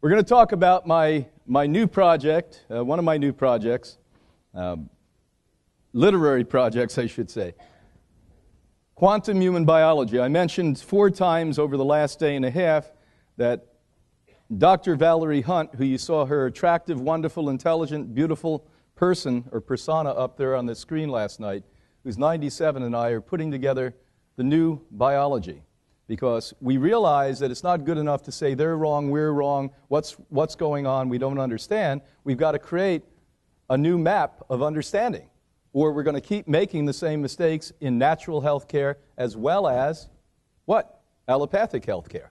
We're going to talk about my new project, one of my new projects, literary projects, I should say. Quantum human biology. I mentioned 4 times over the last day and a half that Dr. Valerie Hunt, who you saw her attractive, wonderful, intelligent, beautiful person or persona up there on the screen last night, who's 97, and I are putting together the new biology. Because we realize that it's not good enough to say they're wrong, we're wrong, what's going on, we don't understand. We've got to create a new map of understanding, or we're going to keep making the same mistakes in natural health care as well as, what? Allopathic health care.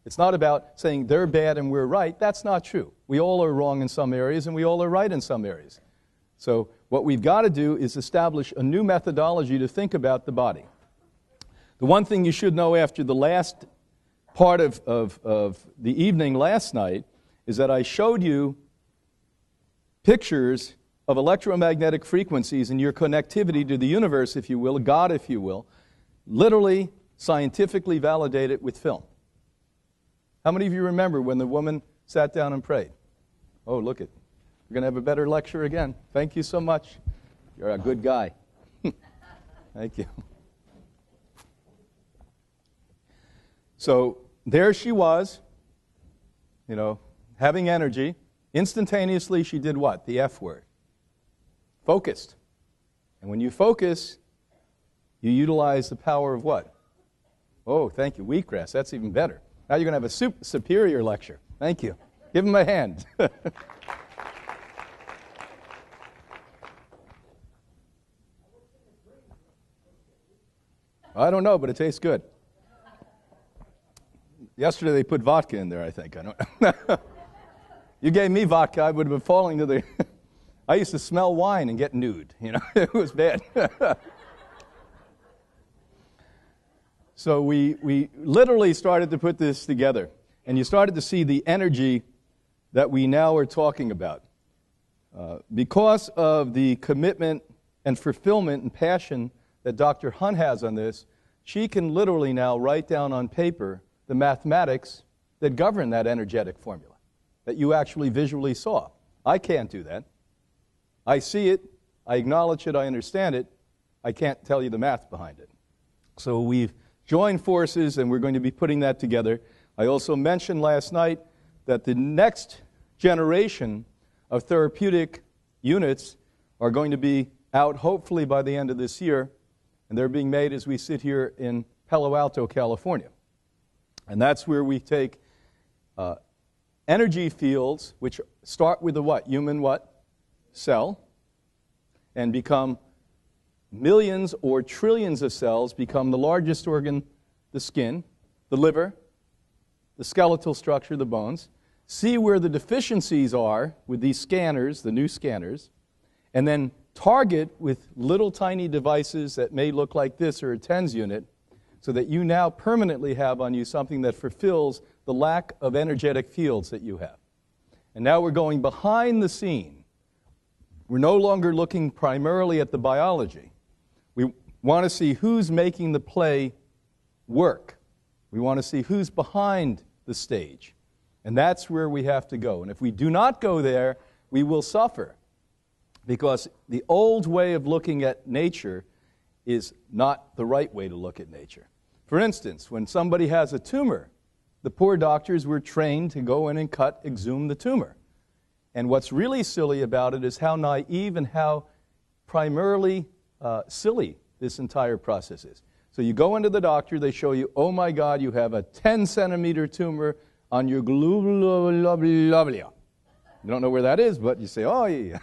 It's not about saying they're bad and we're right. That's not true. We all are wrong in some areas and we all are right in some areas. So what we've got to do is establish a new methodology to think about the body. The one thing you should know after the last part of the evening last night is that I showed you pictures of electromagnetic frequencies and your connectivity to the universe, if you will, God, if you will, literally scientifically validated with film. How many of you remember when the woman sat down and prayed? Oh, look it. We're going to have a better lecture again. Thank you so much. You're a good guy. Thank you. So there she was, having energy. Instantaneously, she did what? The F word. Focused. And when you focus, you utilize the power of what? Oh, thank you. Wheatgrass. That's even better. Now you're going to have a superior lecture. Thank you. Give him a hand. I don't know, but it tastes good. Yesterday they put vodka in there, I think. I don't. You gave me vodka, I would have been falling to the... I used to smell wine and get nude. It was bad. So we literally started to put this together, and you started to see the energy that we now are talking about. Because of the commitment and fulfillment and passion that Dr. Hunt has on this, she can literally now write down on paper the mathematics that govern that energetic formula that you actually visually saw. I can't do that. I see it, I acknowledge it, I understand it. I can't tell you the math behind it. So we've joined forces and we're going to be putting that together. I also mentioned last night that the next generation of therapeutic units are going to be out hopefully by the end of this year, and they're being made as we sit here in Palo Alto, California. And that's where we take energy fields, which start with the what? Human what? Cell, and become millions or trillions of cells, become the largest organ, the skin, the liver, the skeletal structure, the bones, see where the deficiencies are with these scanners, the new scanners, and then target with little tiny devices that may look like this or a TENS unit, so that you now permanently have on you something that fulfills the lack of energetic fields that you have. And now we're going behind the scene. We're no longer looking primarily at the biology. We want to see who's making the play work. We want to see who's behind the stage. And that's where we have to go. And if we do not go there, we will suffer. Because the old way of looking at nature is not the right way to look at nature. For instance, when somebody has a tumor, the poor doctors were trained to go in and exhume the tumor. And what's really silly about it is how naive and how primarily silly this entire process is. So you go into the doctor, they show you, oh my God, you have a 10-centimeter tumor on your globuloblia. You don't know where that is, but you say, oh, yeah,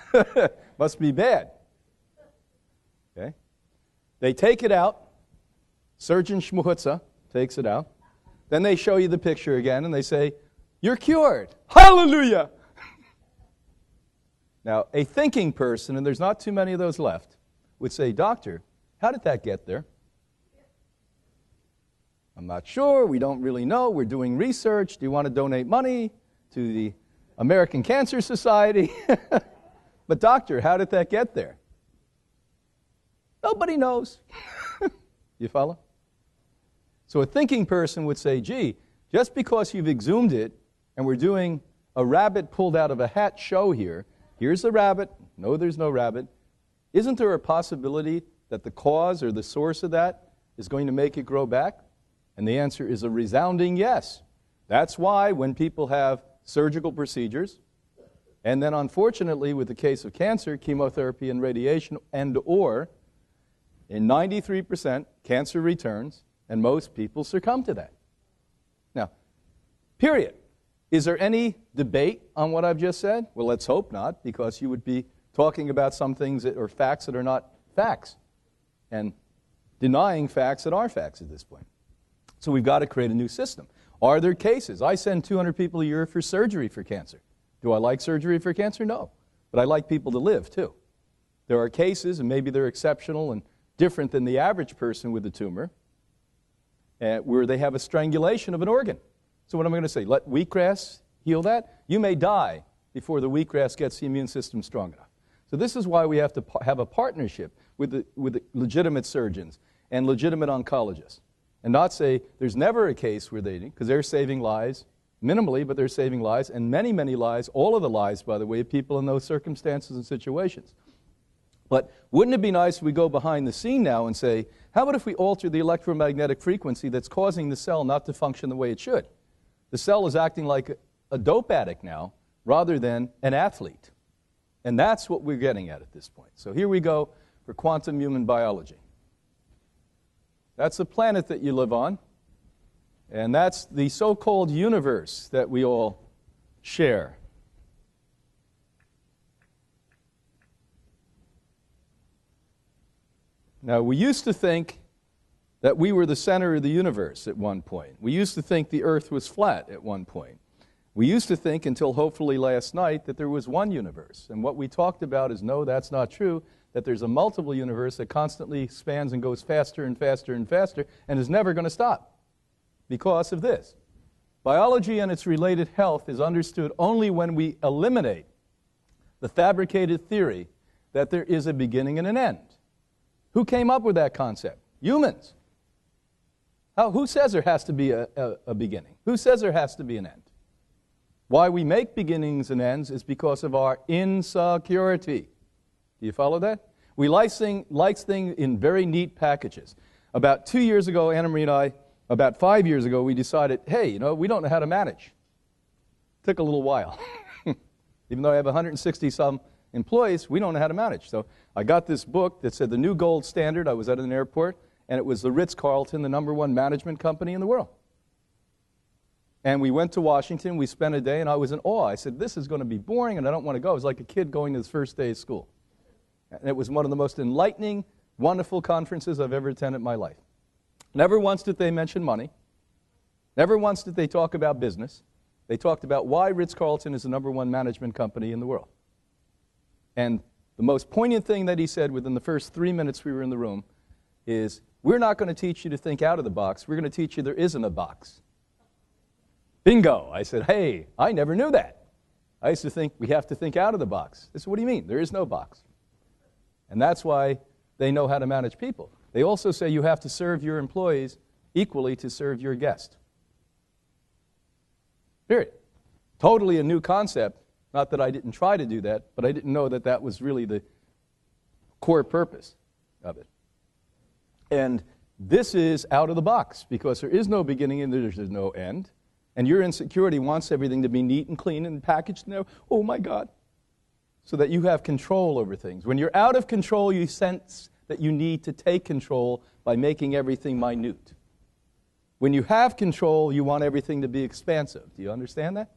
must be bad. Okay? They take it out. Surgeon Schmuhutza takes it out. Then they show you the picture again, and they say, you're cured. Hallelujah! Now, a thinking person, and there's not too many of those left, would say, doctor, how did that get there? I'm not sure. We don't really know. We're doing research. Do you want to donate money to the American Cancer Society? But doctor, how did that get there? Nobody knows. You follow? So a thinking person would say, gee, just because you've exhumed it and we're doing a rabbit pulled out of a hat show here. Here's the rabbit. No, there's no rabbit. Isn't there a possibility that the cause or the source of that is going to make it grow back? And the answer is a resounding yes. That's why when people have surgical procedures, and then unfortunately with the case of cancer, chemotherapy and radiation and/or, in 93%, cancer returns, and most people succumb to that. Now, period. Is there any debate on what I've just said? Well, let's hope not, because you would be talking about some things that are facts that are not facts, and denying facts that are facts at this point. So we've got to create a new system. Are there cases? I send 200 people a year for surgery for cancer. Do I like surgery for cancer? No. But I like people to live, too. There are cases, and maybe they're exceptional and different than the average person with a tumor, where they have a strangulation of an organ. So what am I going to say? Let wheatgrass heal that? You may die before the wheatgrass gets the immune system strong enough. So this is why we have to have a partnership with the legitimate surgeons and legitimate oncologists, and not say there's never a case where they, because they're saving lives, minimally, but they're saving lives, and many, many lives, all of the lives, by the way, of people in those circumstances and situations. But wouldn't it be nice if we go behind the scene now and say, how about if we alter the electromagnetic frequency that's causing the cell not to function the way it should? The cell is acting like a dope addict now rather than an athlete. And that's what we're getting at this point. So here we go for quantum human biology. That's the planet that you live on, and that's the so-called universe that we all share. Now, we used to think that we were the center of the universe at one point. We used to think the Earth was flat at one point. We used to think, until hopefully last night, that there was one universe. And what we talked about is, no, that's not true, that there's a multiple universe that constantly expands and goes faster and faster and faster and is never going to stop because of this. Biology and its related health is understood only when we eliminate the fabricated theory that there is a beginning and an end. Who came up with that concept? Humans. Who says there has to be a beginning? Who says there has to be an end? Why we make beginnings and ends is because of our insecurity. Do you follow that? We like things in very neat packages. About 2 years ago, Anna Marie and I, about 5 years ago, we decided, hey, we don't know how to manage. Took a little while. Even though I have 160-some employees, we don't know how to manage. So I got this book that said the new gold standard. I was at an airport, and it was the Ritz-Carlton, the #1 management company in the world. And we went to Washington. We spent a day, and I was in awe. I said, this is going to be boring, and I don't want to go. It was like a kid going to his first day of school. And it was one of the most enlightening, wonderful conferences I've ever attended in my life. Never once did they mention money. Never once did they talk about business. They talked about why Ritz-Carlton is the #1 management company in the world. And the most poignant thing that he said within the first 3 minutes we were in the room is, we're not going to teach you to think out of the box. We're going to teach you there isn't a box. Bingo. I said, hey, I never knew that. I used to think we have to think out of the box. They said, what do you mean? There is no box. And that's why they know how to manage people. They also say you have to serve your employees equally to serve your guest. Period. Totally a new concept. Not that I didn't try to do that, but I didn't know that that was really the core purpose of it. And this is out of the box, because there is no beginning and there's no end. And your insecurity wants everything to be neat and clean and packaged and oh my God, so that you have control over things. When you're out of control, you sense that you need to take control by making everything minute. When you have control, you want everything to be expansive. Do you understand that?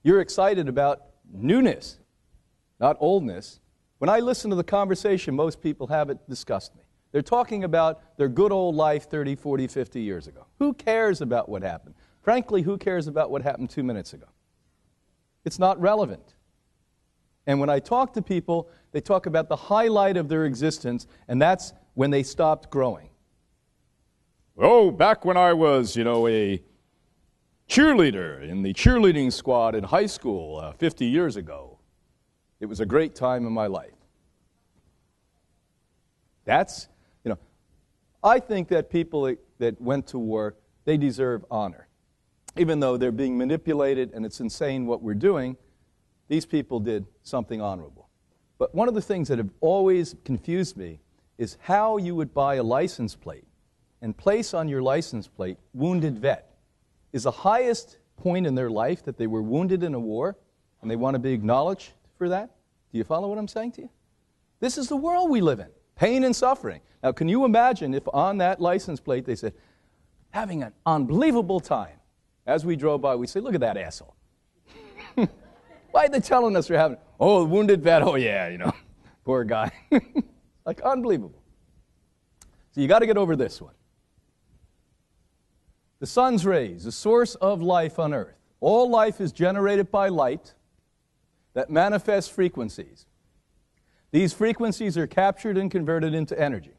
You're excited about newness, not oldness. When I listen to the conversation most people have, it disgusts me. They're talking about their good old life 30, 40, 50 years ago. Who cares about what happened? Frankly, who cares about what happened 2 minutes ago? It's not relevant. And when I talk to people, they talk about the highlight of their existence, and that's when they stopped growing. Oh, back when I was, a cheerleader in the cheerleading squad in high school 50 years ago. It was a great time in my life. That's, I think that people that went to war, they deserve honor. even though they're being manipulated and it's insane what we're doing, these people did something honorable. But one of the things that have always confused me is how you would buy a license plate and place on your license plate, wounded vet. Is the highest point in their life that they were wounded in a war and they want to be acknowledged for that? Do you follow what I'm saying to you? This is the world we live in, pain and suffering. Now, can you imagine if on that license plate they said, having an unbelievable time. As we drove by, we say, look at that asshole. Why are they telling us we're having, oh, wounded vet, oh yeah, you know, poor guy. Like, unbelievable. So you got to get over this one. The sun's rays, the source of life on earth. All life is generated by light that manifests frequencies. These frequencies are captured and converted into energy.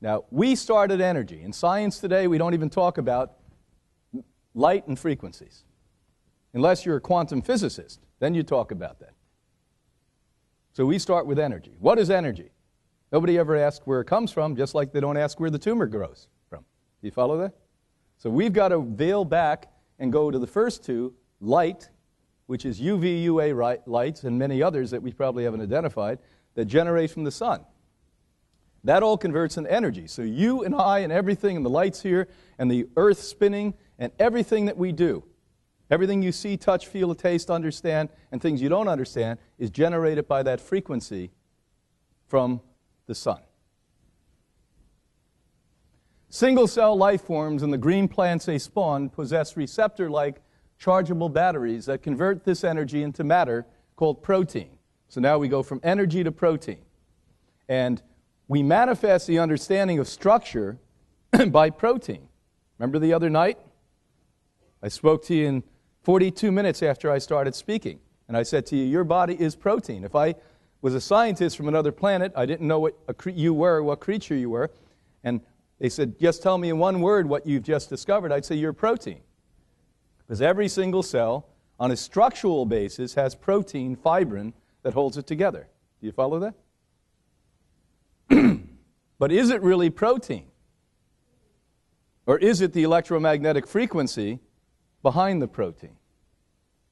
Now, we started energy. In science today, we don't even talk about light and frequencies. Unless you're a quantum physicist, then you talk about that. So we start with energy. What is energy? Nobody ever asks where it comes from, just like they don't ask where the tumor grows from. Do you follow that? So we've got to veil back and go to the first two, light, which is UV, UA lights, and many others that we probably haven't identified, that generate from the sun. That all converts into energy. So you and I and everything, and the lights here, and the earth spinning, and everything that we do, everything you see, touch, feel, taste, understand, and things you don't understand, is generated by that frequency from the sun. Single-cell life forms in the green plants they spawn possess receptor-like chargeable batteries that convert this energy into matter called protein. So now we go from energy to protein. And we manifest the understanding of structure by protein. Remember the other night? I spoke to you in 42 minutes after I started speaking. And I said to you, your body is protein. If I was a scientist from another planet, I didn't know what you were, what creature you were, and they said, just tell me in one word what you've just discovered, I'd say you're protein. Because every single cell, on a structural basis, has protein, fibrin, that holds it together. Do you follow that? But is it really protein? Or is it the electromagnetic frequency behind the protein?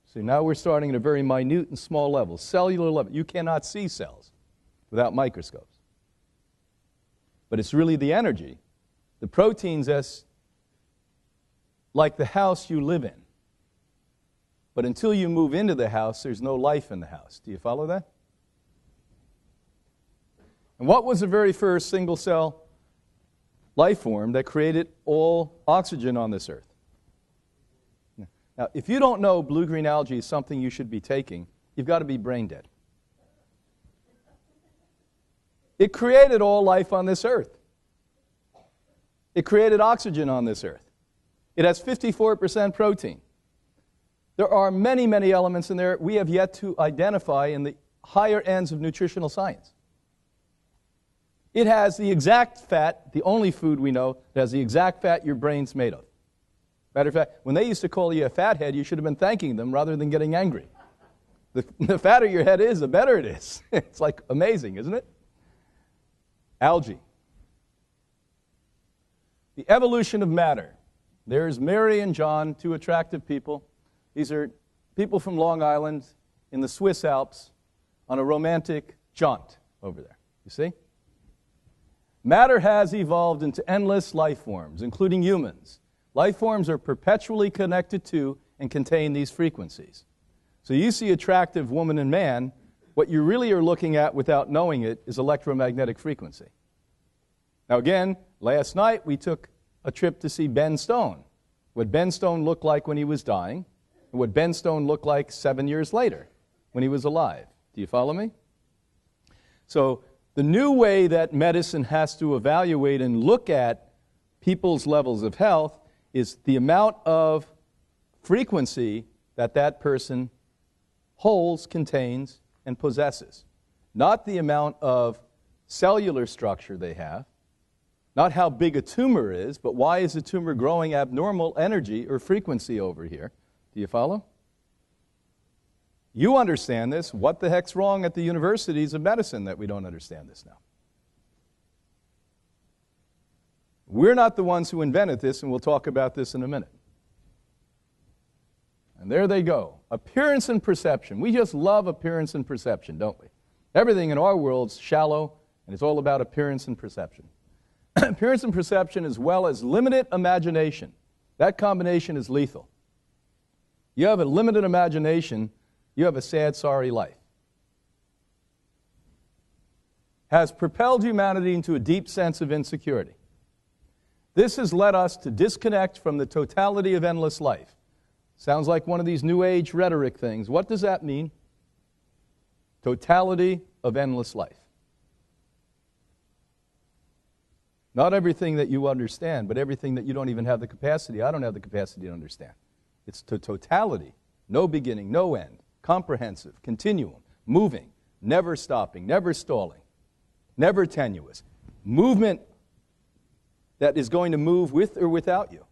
So now we're starting at a very minute and small level, cellular level. You cannot see cells without microscopes. But it's really the energy. The proteins as like the house you live in. But until you move into the house, there's no life in the house. Do you follow that? And what was the very first single-cell life form that created all oxygen on this earth? Now, if you don't know blue-green algae is something you should be taking, you've got to be brain dead. It created all life on this earth. It created oxygen on this earth. It has 54% protein. There are many, many elements in there we have yet to identify in the higher ends of nutritional science. It has the exact fat, the only food we know that has the exact fat your brain's made of. Matter of fact, when they used to call you a fathead, you should have been thanking them rather than getting angry. The fatter your head is, the better it is. It's like amazing, isn't it? Algae. The evolution of matter. There's Mary and John, two attractive people. These are people from Long Island in the Swiss Alps on a romantic jaunt over there. You see? Matter has evolved into endless life forms, including humans. Life forms are perpetually connected to and contain these frequencies. So you see attractive woman and man, what you really are looking at without knowing it is electromagnetic frequency. Now again, last night we took a trip to see Ben Stone. What Ben Stone looked like when he was dying, and what Ben Stone looked like 7 years later when he was alive. Do you follow me? So the new way that medicine has to evaluate and look at people's levels of health is the amount of frequency that that person holds, contains, and possesses. Not the amount of cellular structure they have, not how big a tumor is, but why is the tumor growing abnormal energy or frequency over here? Do you follow? You understand this. What the heck's wrong at the universities of medicine that we don't understand this now? We're not the ones who invented this, and we'll talk about this in a minute. And there they go. Appearance and perception. We just love appearance and perception, don't we? Everything in our world's shallow, and it's all about appearance and perception. Appearance and perception as well as limited imagination. That combination is lethal. You have a limited imagination, you have a sad, sorry life. Has propelled humanity into a deep sense of insecurity. This has led us to disconnect from the totality of endless life. Sounds like one of these New Age rhetoric things. What does that mean? Totality of endless life. Not everything that you understand, but everything that you don't even have the capacity. I don't have the capacity to understand. It's to totality. No beginning, no end. Comprehensive, continuum, moving, never stopping, never stalling, never tenuous. Movement that is going to move with or without you.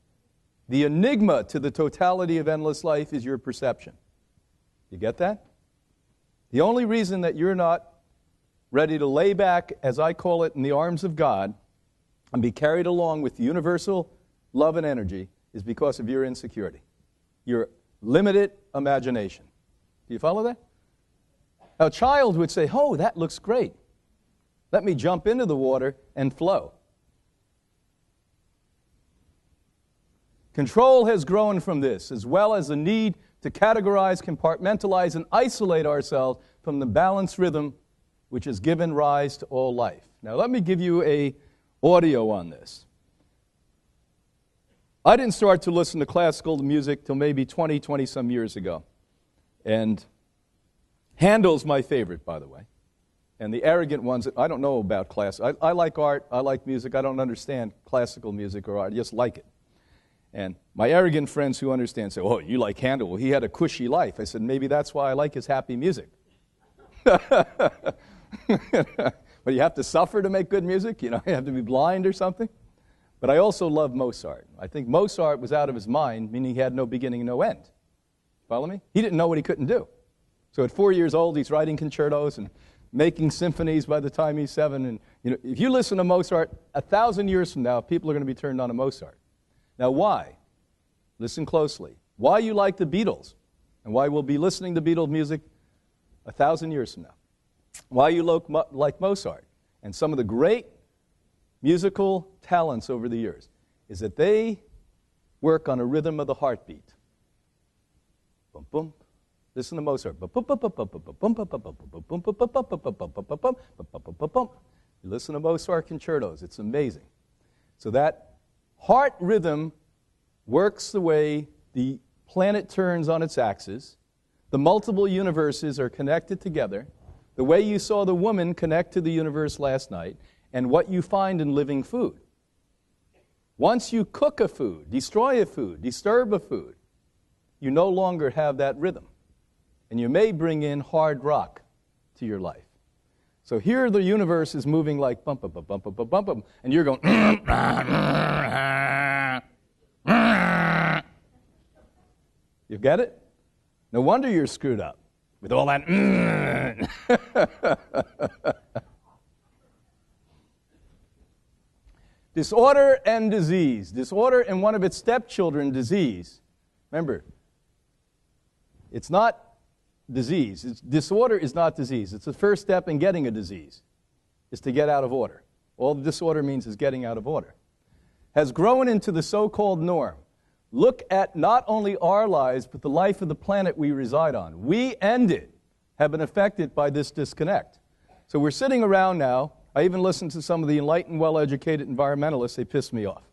The enigma to the totality of endless life is your perception. You get that? The only reason that you're not ready to lay back, as I call it, in the arms of God and be carried along with the universal love and energy is because of your insecurity, your limited imagination. Do you follow that? Now, a child would say, oh, that looks great. Let me jump into the water and flow. Control has grown from this, as well as the need to categorize, compartmentalize, and isolate ourselves from the balanced rhythm which has given rise to all life. Now, let me give you an audio on this. I didn't start to listen to classical music till maybe 20-some years ago. And Handel's my favorite, by the way. And the arrogant ones, I don't know about classical. I like art, I like music. I don't understand classical music or art. I just like it. And my arrogant friends who understand say, oh, you like Handel? Well, he had a cushy life. I said, maybe that's why I like his happy music. But you have to suffer to make good music? You know, you have to be blind or something? But I also love Mozart. I think Mozart was out of his mind, meaning he had no beginning, no end. Follow me? He didn't know what he couldn't do. So at 4 years old, he's writing concertos and making symphonies by the time he's 7. And you know, if you listen to Mozart, 1,000 years from now, people are going to be turned on to Mozart. Now, why? Listen closely. Why you like the Beatles, and why we'll be listening to Beatles music 1,000 years from now. Why you like Mozart, and some of the great musical talents over the years, is that they work on a rhythm of the heartbeat. Boom, boom. Listen to Mozart. You listen to Mozart concertos. It's amazing. So that heart rhythm works the way the planet turns on its axis. The multiple universes are connected together. The way you saw the woman connect to the universe last night, and what you find in living food. Once you cook a food, destroy a food, disturb a food, you no longer have that rhythm. And you may bring in hard rock to your life. So here the universe is moving like bump, bump, bump, bump, bump, bump, bump, and you're going, you get it? No wonder you're screwed up with all that. Disorder and disease. Disorder and one of its stepchildren, disease. Remember, it's not disease. Disorder is not disease. It's the first step in getting a disease, is to get out of order. All the disorder means is getting out of order. Has grown into the so-called norm. Look at not only our lives, but the life of the planet we reside on. We and it have been affected by this disconnect. So we're sitting around now. I even listen to some of the enlightened, well-educated environmentalists. They piss me off.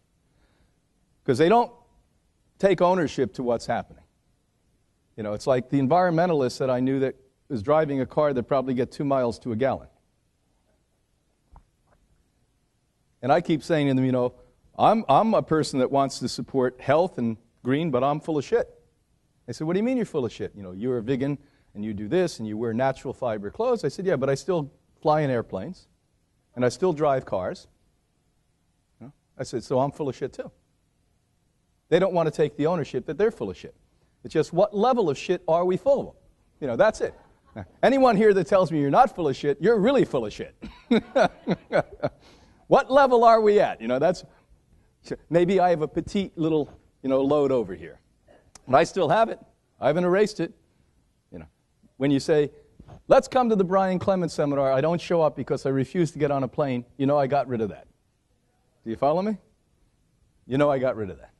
Because they don't take ownership to what's happening. You know, it's like the environmentalist that I knew that was driving a car that probably get 2 miles to a gallon. And I keep saying to them, you know, I'm a person that wants to support health and green, but I'm full of shit. They said, what do you mean you're full of shit? You know, you're a vegan, and you do this, and you wear natural fiber clothes. I said, yeah, but I still fly in airplanes, and I still drive cars. You know? I said, so I'm full of shit too. They don't want to take the ownership that they're full of shit. It's just what level of shit are we full of? You know, that's it. Anyone here that tells me you're not full of shit, you're really full of shit. What level are we at? You know, that's... Maybe I have a petite little, you know, load over here. But I still have it. I haven't erased it. When you say, let's come to the Brian Clement seminar, I don't show up because I refuse to get on a plane, I got rid of that. Do you follow me? I got rid of that.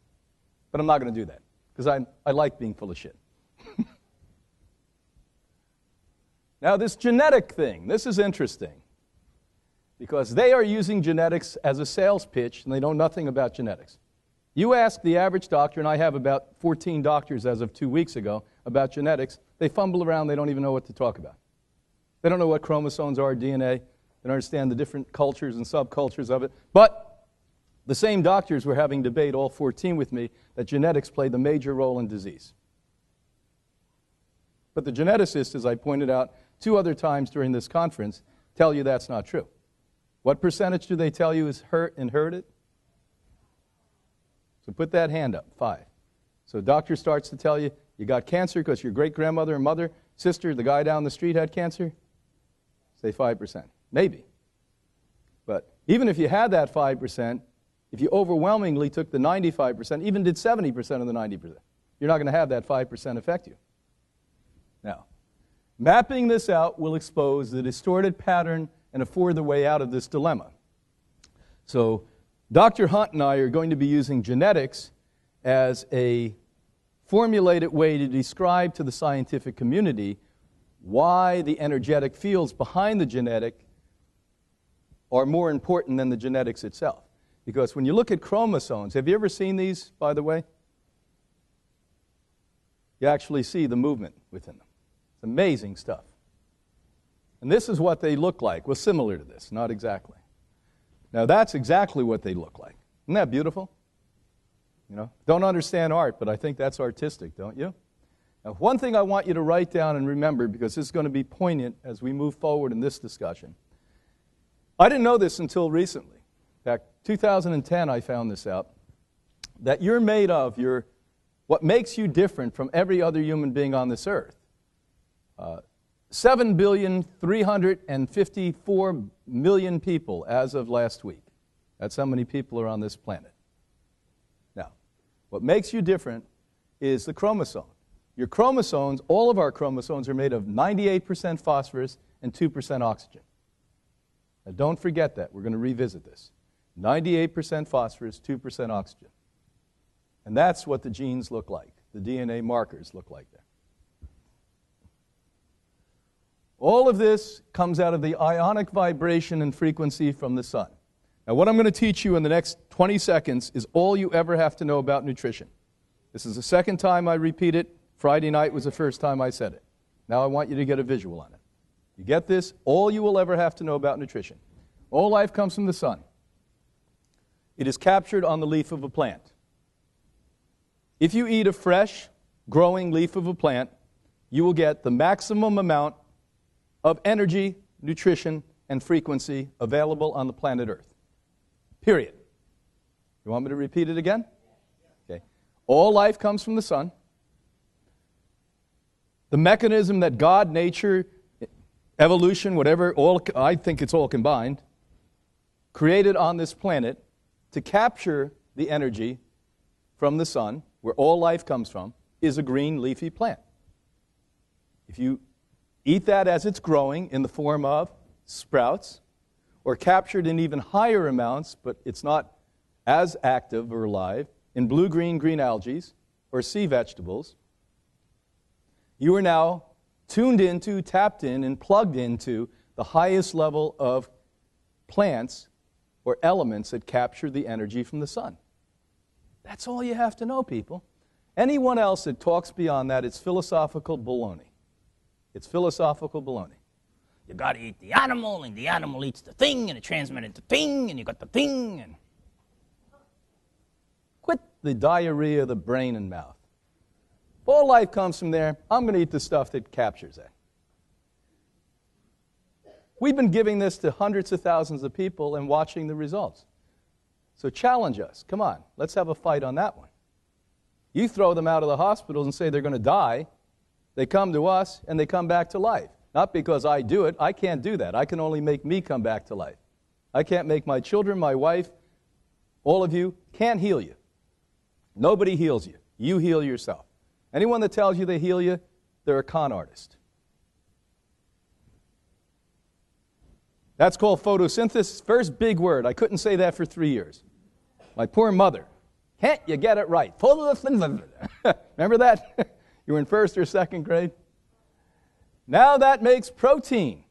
But I'm not going to do that because I like being full of shit. Now, this genetic thing, this is interesting because they are using genetics as a sales pitch and they know nothing about genetics. You ask the average doctor, and I have about 14 doctors as of 2 weeks ago about genetics, they fumble around, they don't even know what to talk about. They don't know what chromosomes are, DNA, they don't understand the different cultures and subcultures of it. But the same doctors were having debate, all 14 with me, that genetics played the major role in disease. But the geneticists, as I pointed out 2 other times during this conference, tell you that's not true. What percentage do they tell you is inherited? So put that hand up, 5. So a doctor starts to tell you, you got cancer because your great-grandmother and mother, sister, the guy down the street had cancer? Say 5%. Maybe. But even if you had that 5%, if you overwhelmingly took the 95%, even did 70% of the 90%, you're not going to have that 5% affect you. Now, mapping this out will expose the distorted pattern and afford the way out of this dilemma. So Dr. Hunt and I are going to be using genetics as a formulated way to describe to the scientific community why the energetic fields behind the genetic are more important than the genetics itself. Because when you look at chromosomes, have you ever seen these, by the way? You actually see the movement within them. It's amazing stuff. And this is what they look like. Well, similar to this, not exactly. Now, that's exactly what they look like. Isn't that beautiful? Don't understand art, but I think that's artistic, don't you? Now, one thing I want you to write down and remember, because this is going to be poignant as we move forward in this discussion. I didn't know this until recently. In fact, 2010 I found this out, that you're made of what makes you different from every other human being on this earth. 7,354,000,000 people as of last week. That's how many people are on this planet. Now, what makes you different is the chromosome. Your chromosomes, all of our chromosomes are made of 98% phosphorus and 2% oxygen. Now, don't forget that. We're going to revisit this. 98% phosphorus, 2% oxygen. And that's what the genes look like. The DNA markers look like that. All of this comes out of the ionic vibration and frequency from the sun. Now, what I'm going to teach you in the next 20 seconds is all you ever have to know about nutrition. This is the second time I repeat it. Friday night was the first time I said it. Now I want you to get a visual on it. You get this? All you will ever have to know about nutrition. All life comes from the sun. It is captured on the leaf of a plant. If you eat a fresh, growing leaf of a plant, you will get the maximum amount of energy, nutrition, and frequency available on the planet Earth. Period. You want me to repeat it again? Okay. All life comes from the sun. The mechanism that God, nature, evolution, whatever, I think it's all combined, created on this planet to capture the energy from the sun, where all life comes from, is a green leafy plant. If you eat that as it's growing in the form of sprouts, or captured in even higher amounts, but it's not as active or alive, in blue-green green algae or sea vegetables, you are now tuned into, tapped in, and plugged into the highest level of plants or elements that capture the energy from the sun. That's all you have to know, people. Anyone else that talks beyond that, it's philosophical baloney. It's philosophical baloney. You got to eat the animal, and the animal eats the thing, and it transmitted the thing, and you got the thing, and... Quit the diarrhea of the brain and mouth. If all life comes from there, I'm going to eat the stuff that captures that. We've been giving this to hundreds of thousands of people and watching the results. So challenge us. Come on, let's have a fight on that one. You throw them out of the hospitals and say they're going to die. They come to us, and they come back to life. Not because I do it. I can't do that. I can only make me come back to life. I can't make my children, my wife, all of you, can't heal you. Nobody heals you. You heal yourself. Anyone that tells you they heal you, they're a con artist. That's called photosynthesis. First big word. I couldn't say that for 3 years. My poor mother. Can't you get it right? Photosynthesis. Remember that? You were in first or second grade? Now that makes protein.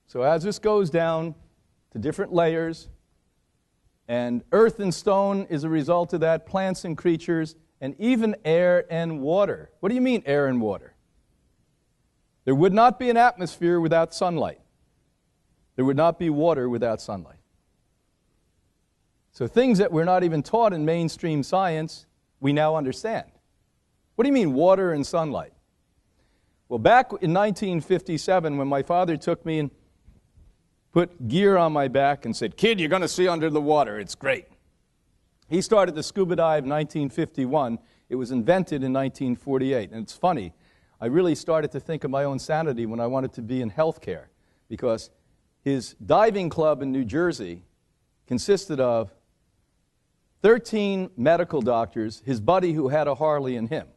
So as this goes down to different layers, and earth and stone is a result of that, plants and creatures, and even air and water. What do you mean air and water? There would not be an atmosphere without sunlight. There would not be water without sunlight. So things that we're not even taught in mainstream science, we now understand. What do you mean water and sunlight? Well, back in 1957, when my father took me and put gear on my back and said, "Kid, you're going to see under the water. It's great." He started the scuba dive in 1951. It was invented in 1948. And it's funny, I really started to think of my own sanity when I wanted to be in healthcare, because his diving club in New Jersey consisted of 13 medical doctors, his buddy who had a Harley, and him.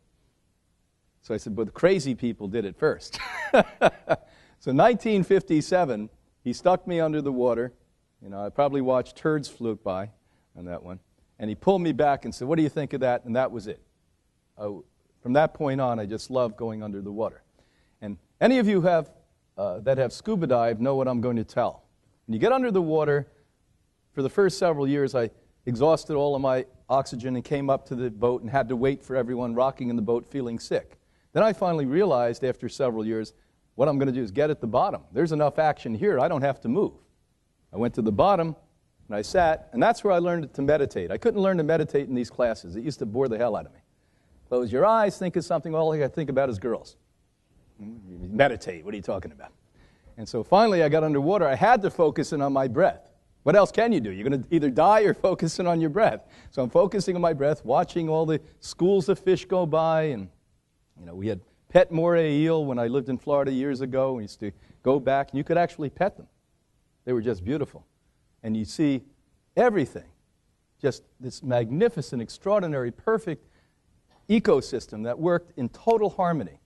So I said, but the crazy people did it first. So 1957, he stuck me under the water. I probably watched turds float by on that one. And he pulled me back and said, "What do you think of that?" And that was it. From that point on, I just loved going under the water. And any of you that have scuba dive know what I'm going to tell. When you get under the water, for the first several years, I exhausted all of my oxygen and came up to the boat and had to wait for everyone rocking in the boat feeling sick. Then I finally realized after several years, what I'm going to do is get at the bottom. There's enough action here. I don't have to move. I went to the bottom, and I sat, and that's where I learned to meditate. I couldn't learn to meditate in these classes. It used to bore the hell out of me. Close your eyes, think of something, all I got to think about is girls. Meditate, what are you talking about? And so finally I got underwater. I had to focus in on my breath. What else can you do? You're going to either die or focus in on your breath. So I'm focusing on my breath, watching all the schools of fish go by, and we had pet moray eel when I lived in Florida years ago. We used to go back, and you could actually pet them. They were just beautiful. And you see everything, just this magnificent, extraordinary, perfect ecosystem that worked in total harmony,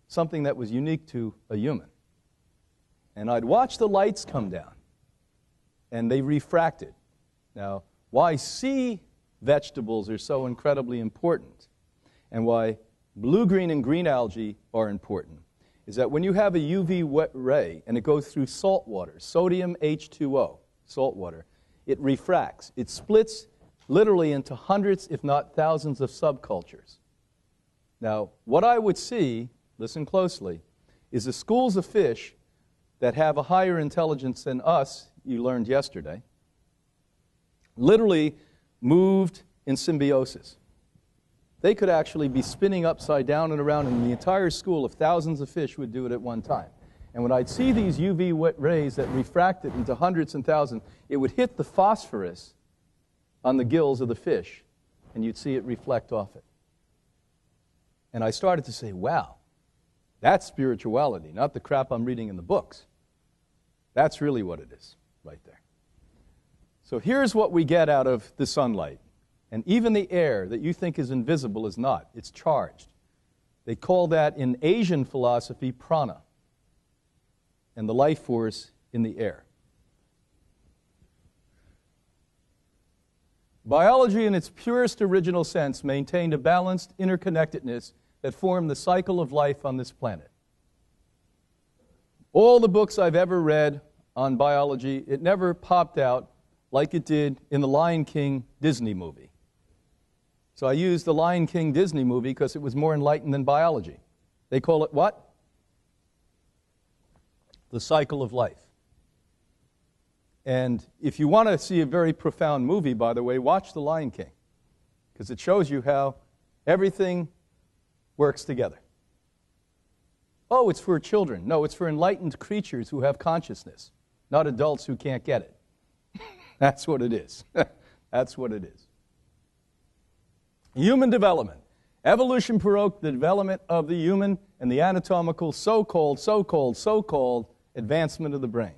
something that was unique to a human. And I'd watch the lights come down, and they refracted. Now, why sea vegetables are so incredibly important, and why blue-green and green algae are important, is that when you have a UV wet ray and it goes through salt water, sodium H2O, salt water, it refracts. It splits literally into hundreds, if not thousands, of subcultures. Now, what I would see, listen closely, is the schools of fish that have a higher intelligence than us, you learned yesterday, literally moved in symbiosis. They could actually be spinning upside down and around, and the entire school of thousands of fish would do it at one time. And when I'd see these UV wet rays that refracted into hundreds and thousands, it would hit the phosphorus on the gills of the fish, and you'd see it reflect off it. And I started to say, wow, that's spirituality, not the crap I'm reading in the books. That's really what it is right there. So here's what we get out of the sunlight. And even the air that you think is invisible is not. It's charged. They call that in Asian philosophy prana, and the life force in the air. Biology in its purest original sense maintained a balanced interconnectedness that formed the cycle of life on this planet. All the books I've ever read on biology, it never popped out like it did in the Lion King Disney movie. So I used the Lion King Disney movie because it was more enlightened than biology. They call it what? The cycle of life. And if you want to see a very profound movie, by the way, watch The Lion King, because it shows you how everything works together. Oh, it's for children. No, it's for enlightened creatures who have consciousness, not adults who can't get it. That's what it is. That's what it is. Human development. Evolution provoked the development of the human and the anatomical so-called advancement of the brain.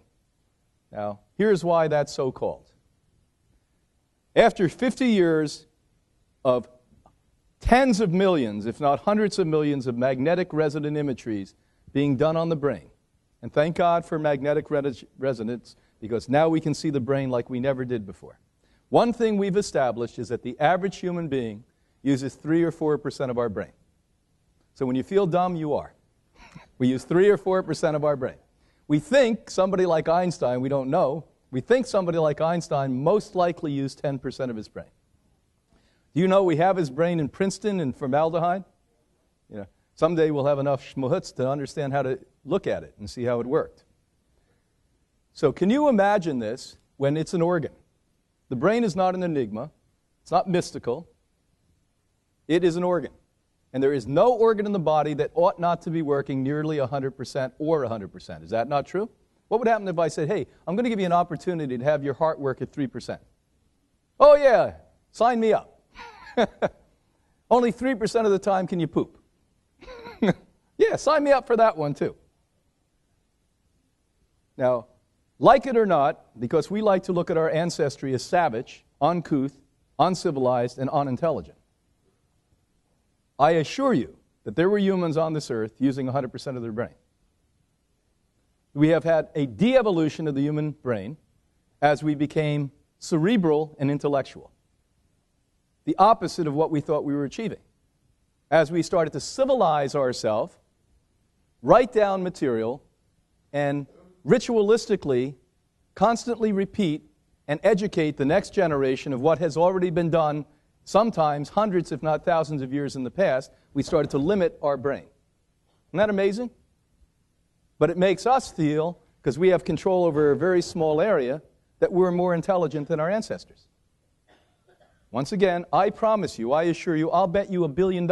Now, here's why that's so-called. After 50 years of tens of millions, if not hundreds of millions, of magnetic resonant imageries being done on the brain. And thank God for magnetic resonance, because now we can see the brain like we never did before. One thing we've established is that the average human being uses 3 or 4% of our brain. So when you feel dumb, you are. We use 3 or 4% of our brain. We think somebody like Einstein, we don't know, we think somebody like Einstein most likely used 10% of his brain. Do you know we have his brain in Princeton and formaldehyde? You know, someday we'll have enough schmutz to understand how to look at it and see how it worked. So can you imagine this when it's an organ? The brain is not an enigma. It's not mystical. It is an organ. And there is no organ in the body that ought not to be working nearly 100% or 100%. Is that not true? What would happen if I said, hey, I'm going to give you an opportunity to have your heart work at 3%? Oh, yeah, sign me up. Only 3% of the time can you poop. Yeah, sign me up for that one too. Now, like it or not, because we like to look at our ancestry as savage, uncouth, uncivilized, and unintelligent, I assure you that there were humans on this earth using 100% of their brain. We have had a de-evolution of the human brain as we became cerebral and intellectual. The opposite of what we thought we were achieving. As we started to civilize ourselves, write down material, and ritualistically, constantly repeat and educate the next generation of what has already been done, sometimes hundreds if not thousands of years in the past, we started to limit our brain. Isn't that amazing? But it makes us feel, because we have control over a very small area, that we're more intelligent than our ancestors. Once again, I promise you, I assure you, I'll bet you $1 billion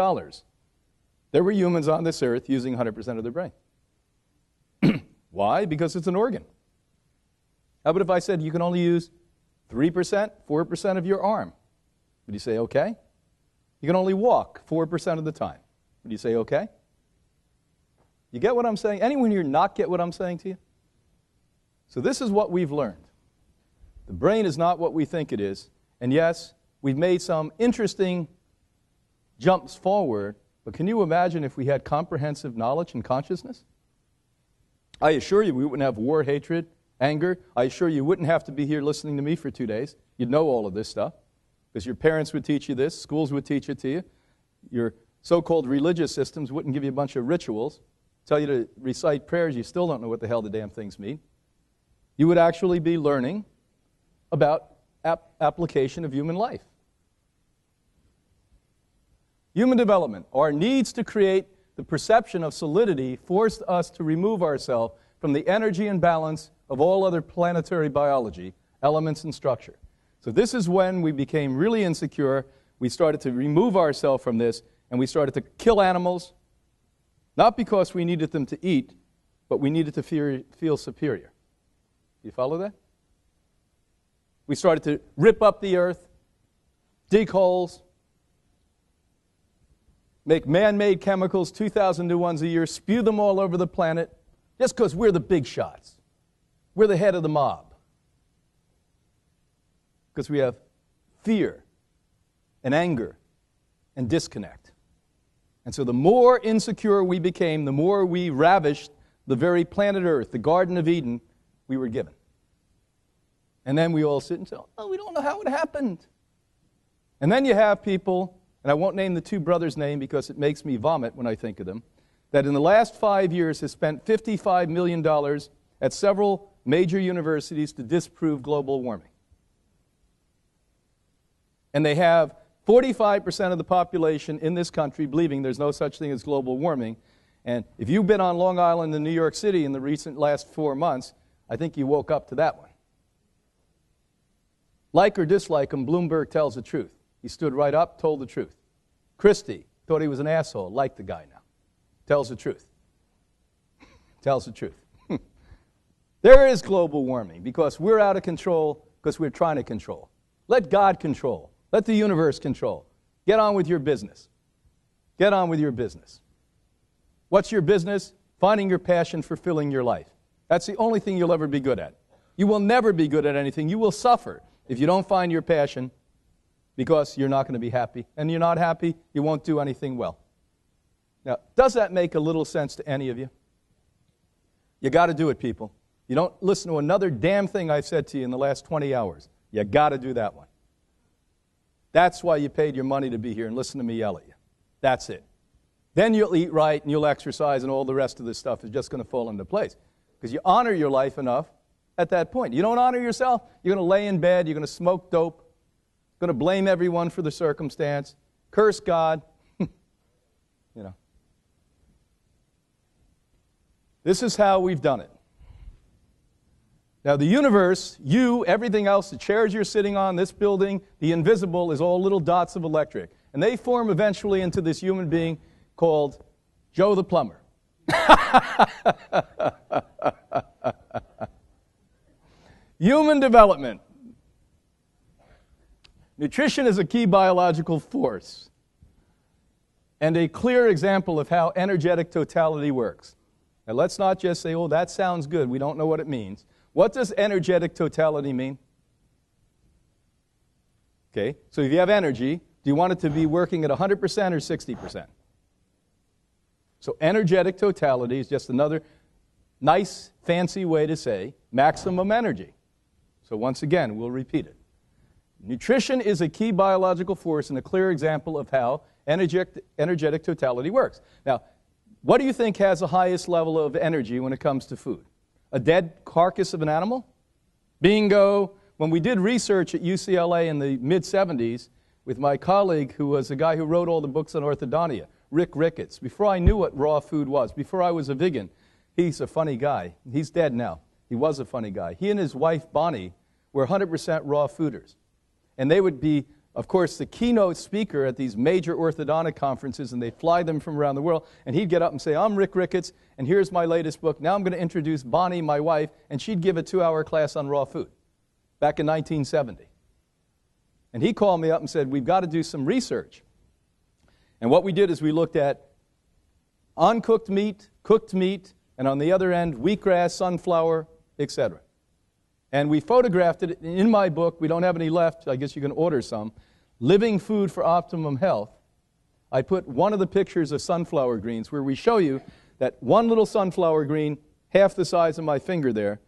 there were humans on this earth using 100% of their brain. Why? Because it's an organ. How about if I said you can only use 3%, 4% of your arm? Would you say okay? You can only walk 4% of the time. Would you say okay? You get what I'm saying? Anyone here not get what I'm saying to you? So this is what we've learned. The brain is not what we think it is. And yes, we've made some interesting jumps forward, but can you imagine if we had comprehensive knowledge and consciousness? I assure you we wouldn't have war, hatred, anger. I assure you wouldn't have to be here listening to me for 2 days. You'd know all of this stuff because your parents would teach you this, schools would teach it to you. Your so-called religious systems wouldn't give you a bunch of rituals, tell you to recite prayers. You still don't know what the hell the damn things mean. You would actually be learning about application of human life. Human development, our needs to create the perception of solidity forced us to remove ourselves from the energy and balance of all other planetary biology, elements and structure. So this is when we became really insecure. We started to remove ourselves from this, and we started to kill animals, not because we needed them to eat, but we needed to feel superior. You follow that? We started to rip up the earth, dig holes, make man-made chemicals, 2,000 new ones a year, spew them all over the planet, just because we're the big shots. We're the head of the mob. Because we have fear and anger and disconnect. And so the more insecure we became, the more we ravished the very planet Earth, the Garden of Eden, we were given. And then we all sit and say, oh, we don't know how it happened. And then you have people, and I won't name the two brothers' name because it makes me vomit when I think of them, that in the last 5 years has spent $55 million at several major universities to disprove global warming. And they have 45% of the population in this country believing there's no such thing as global warming. And if you've been on Long Island and New York City in the recent last 4 months, I think you woke up to that one. Like or dislike him, Bloomberg tells the truth. He stood right up, told the truth. Christie thought he was an asshole, liked the guy now. Tells the truth. Tells the truth. There is global warming because we're out of control because we're trying to control. Let God control. Let the universe control. Get on with your business. Get on with your business. What's your business? Finding your passion, fulfilling your life. That's the only thing you'll ever be good at. You will never be good at anything. You will suffer if you don't find your passion because you're not going to be happy. And you're not happy, you won't do anything well. Now, does that make a little sense to any of you? You got to do it, people. You don't listen to another damn thing I've said to you in the last 20 hours. You got to do that one. That's why you paid your money to be here and listen to me yell at you. That's it. Then you'll eat right and you'll exercise and all the rest of this stuff is just going to fall into place. Because you honor your life enough at that point. You don't honor yourself, you're going to lay in bed, you're going to smoke dope, going to blame everyone for the circumstance, curse God. You know. This is how we've done it. Now, the universe, you, everything else, the chairs you're sitting on, this building, the invisible, is all little dots of electric. And they form eventually into this human being called Joe the Plumber. Human development. Nutrition is a key biological force and a clear example of how energetic totality works. Now, let's not just say, oh, that sounds good. We don't know what it means. What does energetic totality mean? Okay, so if you have energy, do you want it to be working at 100% or 60%? So energetic totality is just another nice, fancy way to say maximum energy. So once again, we'll repeat it. Nutrition is a key biological force and a clear example of how energetic totality works. Now, what do you think has the highest level of energy when it comes to food? A dead carcass of an animal? Bingo! When we did research at UCLA in the mid-'70s with my colleague who was the guy who wrote all the books on orthodontia, Rick Ricketts, before I knew what raw food was, before I was a vegan, he's a funny guy. He's dead now. He was a funny guy. He and his wife, Bonnie, were 100% raw fooders. And they would be, of course, the keynote speaker at these major orthodontic conferences, and they'd fly them from around the world, and he'd get up and say, I'm Rick Ricketts, and here's my latest book. Now I'm going to introduce Bonnie, my wife, and she'd give a 2-hour class on raw food back in 1970. And he called me up and said, we've got to do some research. And what we did is we looked at uncooked meat, cooked meat, and on the other end, wheatgrass, sunflower, etc. And we photographed it in my book. We don't have any left. I guess you can order some. Living Food for Optimum Health. I put one of the pictures of sunflower greens where we show you that one little sunflower green, half the size of my finger there,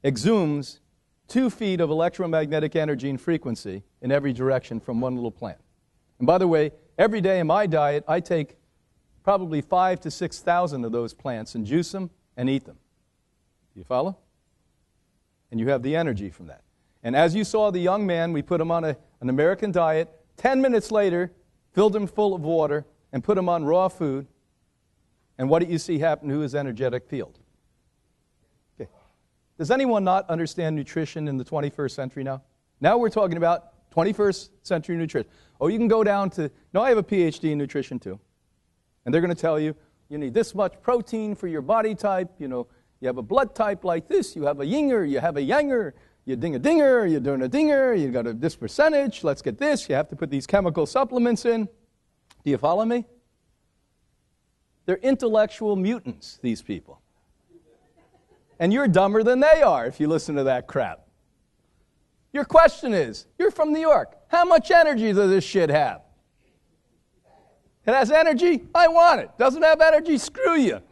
exhumes 2 feet of electromagnetic energy and frequency in every direction from one little plant. And by the way, every day in my diet, I take probably 5,000 to 6,000 of those plants and juice them and eat them. Do you follow? And you have the energy from that. And as you saw the young man, we put him on an American diet. 10 minutes later, filled him full of water and put him on raw food. And what did you see happen to his energetic field? Okay. Does anyone not understand nutrition in the 21st century now? Now we're talking about 21st century nutrition. Oh, you can go down to, no, I have a PhD in nutrition too. And they're going to tell you, you need this much protein for your body type, you know, you have a blood type like this, you have a yinger, you have a yanger, you ding a dinger, you're doing a dinger, you got this percentage, let's get this, you have to put these chemical supplements in. Do you follow me? They're intellectual mutants, these people. And you're dumber than they are if you listen to that crap. Your question is, you're from New York, how much energy does this shit have? It has energy? I want it. Doesn't have energy? Screw you.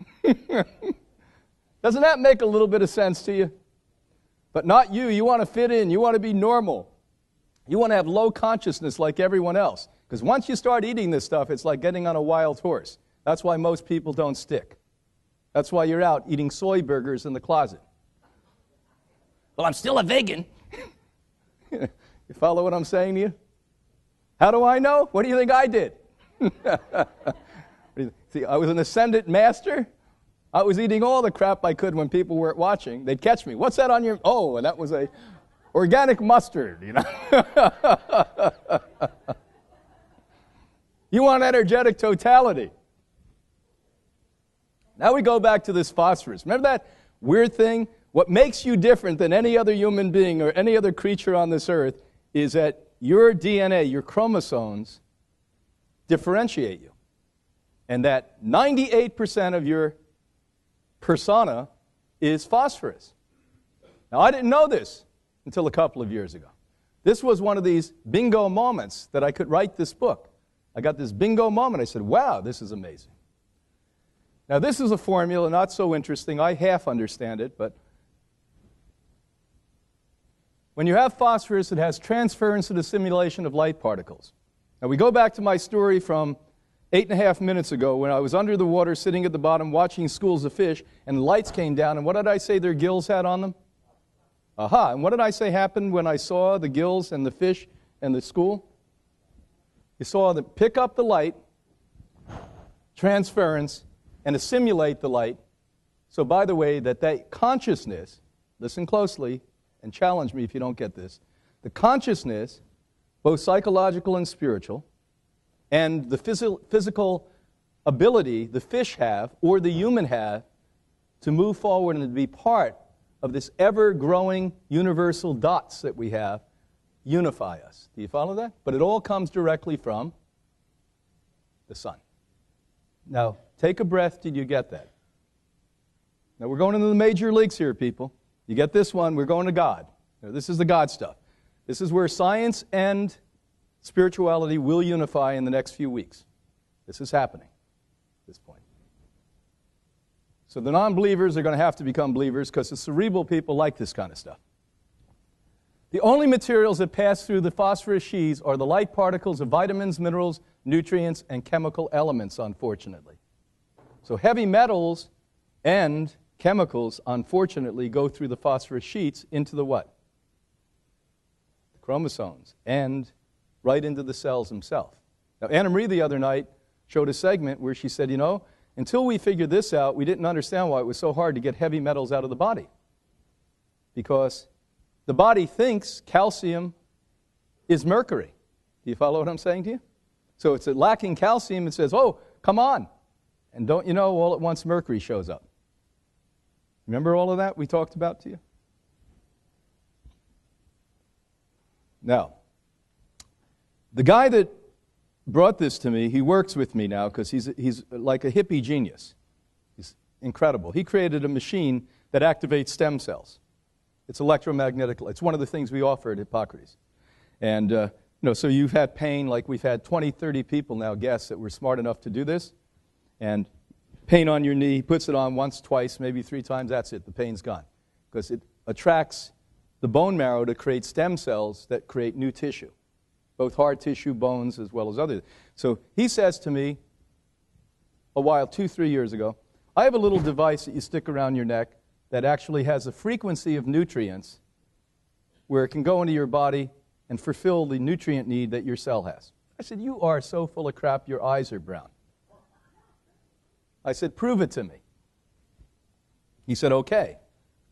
Doesn't that make a little bit of sense to you? But not you. You want to fit in. You want to be normal. You want to have low consciousness like everyone else. Because once you start eating this stuff, it's like getting on a wild horse. That's why most people don't stick. That's why you're out eating soy burgers in the closet. Well, I'm still a vegan. You follow what I'm saying to you? How do I know? What do you think I did? See, I was an ascendant master. I was eating all the crap I could when people weren't watching. They'd catch me. What's that on your... Oh, and that was a organic mustard, you know. You want energetic totality. Now we go back to this phosphorus. Remember that weird thing? What makes you different than any other human being or any other creature on this earth is that your DNA, your chromosomes, differentiate you. And that 98% of your persona is phosphorus. Now, I didn't know this until a couple of years ago. This was one of these bingo moments that I could write this book. I got this bingo moment. I said, wow, this is amazing. Now, this is a formula, not so interesting. I half understand it, but when you have phosphorus, it has transference and assimilation of light particles. Now, we go back to my story from 8.5 minutes ago when I was under the water, sitting at the bottom, watching schools of fish, and the lights came down, and what did I say their gills had on them? Aha, and what did I say happened when I saw the gills and the fish and the school? You saw them pick up the light, transference, and assimilate the light. So by the way, that consciousness, listen closely and challenge me if you don't get this, the consciousness, both psychological and spiritual, and the physical ability the fish have or the human have to move forward and to be part of this ever-growing universal dots that we have, unify us. Do you follow that? But it all comes directly from the sun. Now, take a breath. Did you get that? Now, we're going into the major leagues here, people. You get this one, we're going to God. Now, this is the God stuff. This is where science and spirituality will unify in the next few weeks. This is happening at this point. So the non-believers are going to have to become believers because the cerebral people like this kind of stuff. The only materials that pass through the phosphorus sheaths are the light particles of vitamins, minerals, nutrients, and chemical elements, unfortunately. So heavy metals and chemicals, unfortunately, go through the phosphorus sheets into the what? The chromosomes, and right into the cells themselves. Now, Anna Marie the other night showed a segment where she said, you know, until we figured this out, we didn't understand why it was so hard to get heavy metals out of the body. Because the body thinks calcium is mercury. Do you follow what I'm saying to you? So it's lacking calcium, it says, oh, come on. And don't you know, all at once mercury shows up. Remember all of that we talked about to you? Now, the guy that brought this to me, he works with me now because he's like a hippie genius. He's incredible. He created a machine that activates stem cells. It's electromagnetic. It's one of the things we offer at Hippocrates. And, so you've had pain, like we've had 20, 30 people now guess that we're smart enough to do this. And pain on your knee, he puts it on once, twice, maybe 3 times, that's it. The pain's gone. Because it attracts the bone marrow to create stem cells that create new tissue, both hard tissue, bones, as well as other. So he says to me a while, 2-3 years ago, I have a little device that you stick around your neck that actually has a frequency of nutrients where it can go into your body and fulfill the nutrient need that your cell has. I said, you are so full of crap, your eyes are brown. I said, prove it to me. He said, okay.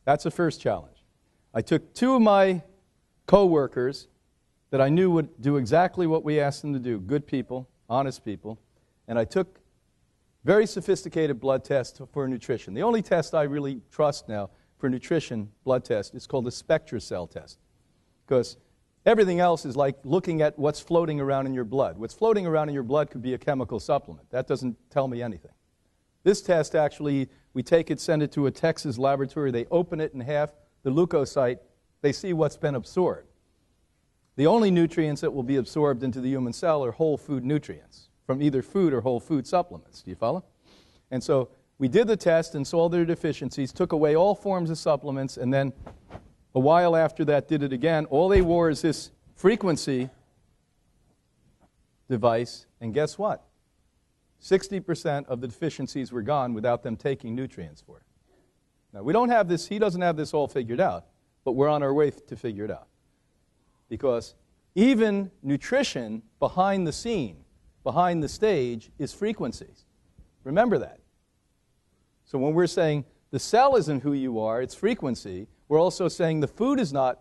That's the first challenge. I took 2 of my co-workers that I knew would do exactly what we asked them to do, good people, honest people, and I took very sophisticated blood tests for nutrition. The only test I really trust now for nutrition blood test is called the SpectraCell test, because everything else is like looking at what's floating around in your blood. What's floating around in your blood could be a chemical supplement. That doesn't tell me anything. This test actually, we take it, send it to a Texas laboratory, they open it in half, the leukocyte, they see what's been absorbed. The only nutrients that will be absorbed into the human cell are whole food nutrients from either food or whole food supplements. Do you follow? And so we did the test and saw their deficiencies, took away all forms of supplements, and then a while after that did it again. All they wore is this frequency device, and guess what? 60% of the deficiencies were gone without them taking nutrients for it. Now, we don't have this, he doesn't have this all figured out, but we're on our way to figure it out. Because even nutrition behind the scene, behind the stage, is frequencies. Remember that. So when we're saying the cell isn't who you are, it's frequency, we're also saying the food is not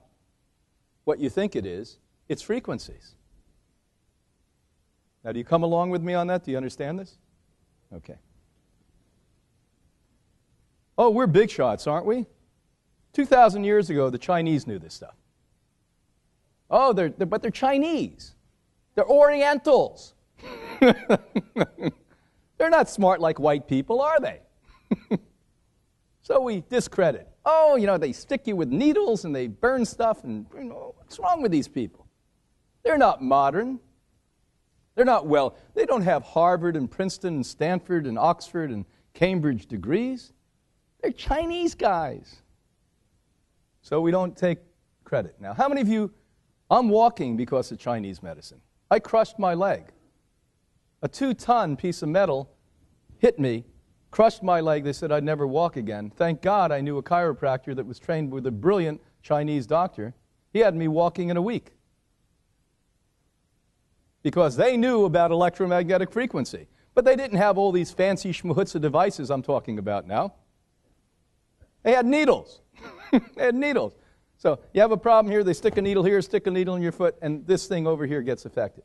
what you think it is, it's frequencies. Now, do you come along with me on that? Do you understand this? Okay. Oh, we're big shots, aren't we? 2,000 years ago, the Chinese knew this stuff. Oh, but they're Chinese. They're Orientals. They're not smart like white people, are they? So we discredit. Oh, they stick you with needles and they burn stuff, and what's wrong with these people? They're not modern. They're not well. They don't have Harvard and Princeton and Stanford and Oxford and Cambridge degrees. They're Chinese guys. So we don't take credit. Now, how many of you, I'm walking because of Chinese medicine. I crushed my leg. A 2-ton piece of metal hit me, crushed my leg. They said I'd never walk again. Thank God I knew a chiropractor that was trained with a brilliant Chinese doctor. He had me walking in a week. Because they knew about electromagnetic frequency. But they didn't have all these fancy schmutza devices I'm talking about now. They had needles. They had needles. So you have a problem here, they stick a needle here, stick a needle in your foot, and this thing over here gets affected.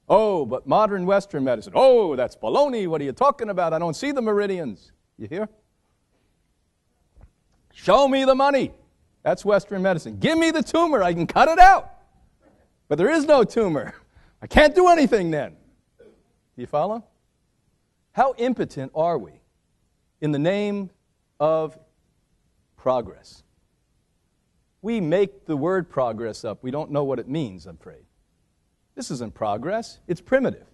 Oh, but modern Western medicine. Oh, that's baloney. What are you talking about? I don't see the meridians. You hear? Show me the money. That's Western medicine. Give me the tumor. I can cut it out. But there is no tumor. I can't do anything then. Do you follow? How impotent are we in the name of progress? We make the word progress up. We don't know what it means, I'm afraid. This isn't progress. It's primitive.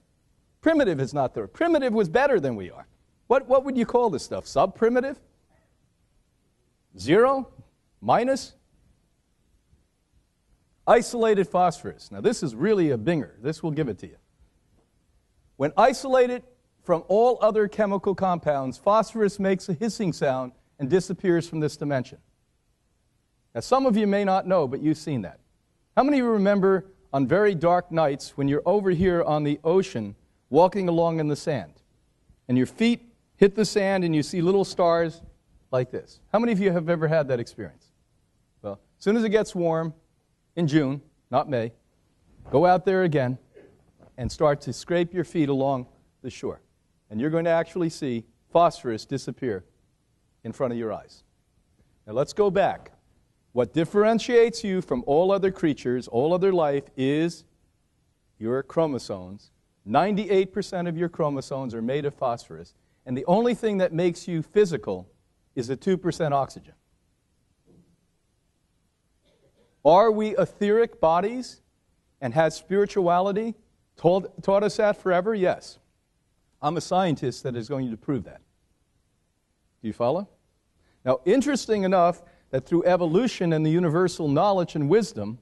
Primitive is not there. Primitive was better than we are. What would you call this stuff? Sub-primitive? 0? Minus? Isolated phosphorus. Now, this is really a binger. This will give it to you. When isolated from all other chemical compounds, phosphorus makes a hissing sound and disappears from this dimension. Now, some of you may not know, but you've seen that. How many of you remember on very dark nights when you're over here on the ocean walking along in the sand and your feet hit the sand and you see little stars like this? How many of you have ever had that experience? Well, as soon as it gets warm in June, not May, go out there again and start to scrape your feet along the shore. And you're going to actually see phosphorus disappear in front of your eyes. Now let's go back. What differentiates you from all other creatures, all other life, is your chromosomes. 98% of your chromosomes are made of phosphorus. And the only thing that makes you physical is a 2% oxygen. Are we etheric bodies and has spirituality taught us that forever? Yes. I'm a scientist that is going to prove that. Do you follow? Now, interesting enough, that through evolution and the universal knowledge and wisdom,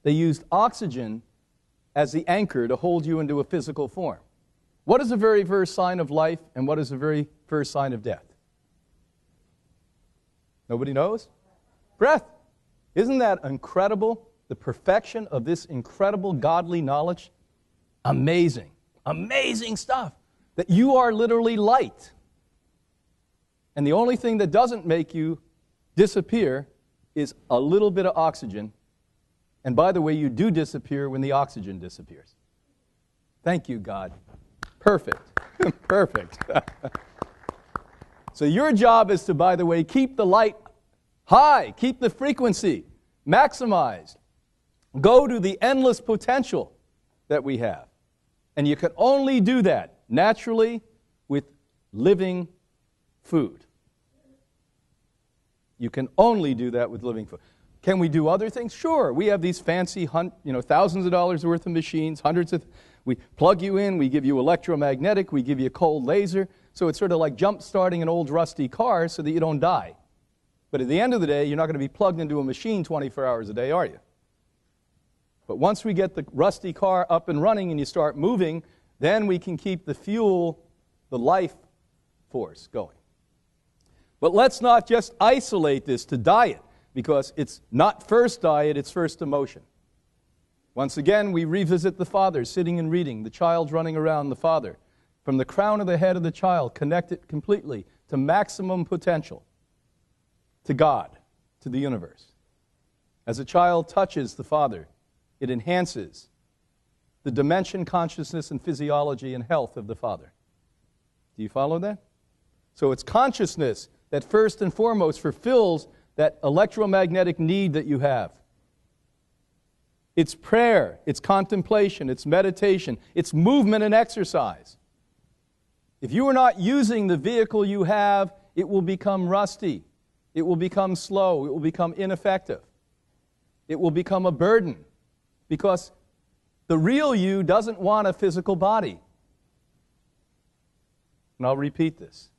they used oxygen as the anchor to hold you into a physical form. What is the very first sign of life and what is the very first sign of death? Nobody knows? Breath. Isn't that incredible? The perfection of this incredible godly knowledge? Amazing. Amazing stuff. That you are literally light. And the only thing that doesn't make you disappear is a little bit of oxygen. And by the way, you do disappear when the oxygen disappears. Thank you, God. Perfect. Perfect. So your job is to, by the way, keep the light high, keep the frequency maximized. Go to the endless potential that we have. And you can only do that naturally with living food. You can only do that with living food. Can we do other things? Sure. We have these fancy, thousands of dollars worth of machines, we plug you in, we give you electromagnetic, we give you a cold laser. So it's sort of like jump-starting an old rusty car so that you don't die. But at the end of the day, you're not going to be plugged into a machine 24 hours a day, are you? But once we get the rusty car up and running and you start moving, then we can keep the fuel, the life force going. But let's not just isolate this to diet, because it's not first diet, it's first emotion. Once again, we revisit the father sitting and reading, the child running around the father. From the crown of the head of the child, connected completely to maximum potential, to God, to the universe. As a child touches the father, it enhances the dimension, consciousness, and physiology and health of the father. Do you follow that? So it's consciousness that first and foremost fulfills that electromagnetic need that you have. It's prayer, it's contemplation, it's meditation, it's movement and exercise. If you are not using the vehicle you have, it will become rusty. It will become slow. It will become ineffective. it will become a burden, because the real you doesn't want a physical body. And I'll repeat this.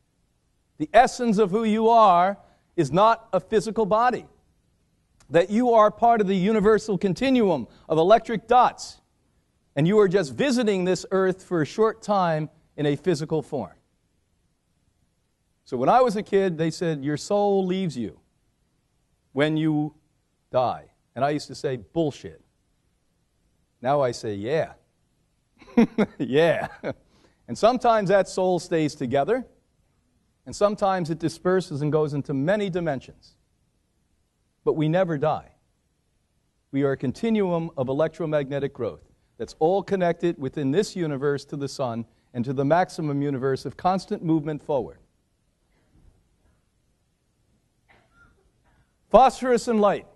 The essence of who you are is not a physical body. That you are part of the universal continuum of electric dots, and you are just visiting this earth for a short time in a physical form. So when I was a kid, they said, your soul leaves you when you die. And I used to say, bullshit. Now I say, yeah. Yeah. And sometimes that soul stays together, and sometimes it disperses and goes into many dimensions. But we never die. We are a continuum of electromagnetic growth that's all connected within this universe to the sun and to the maximum universe of constant movement forward. Phosphorus and light.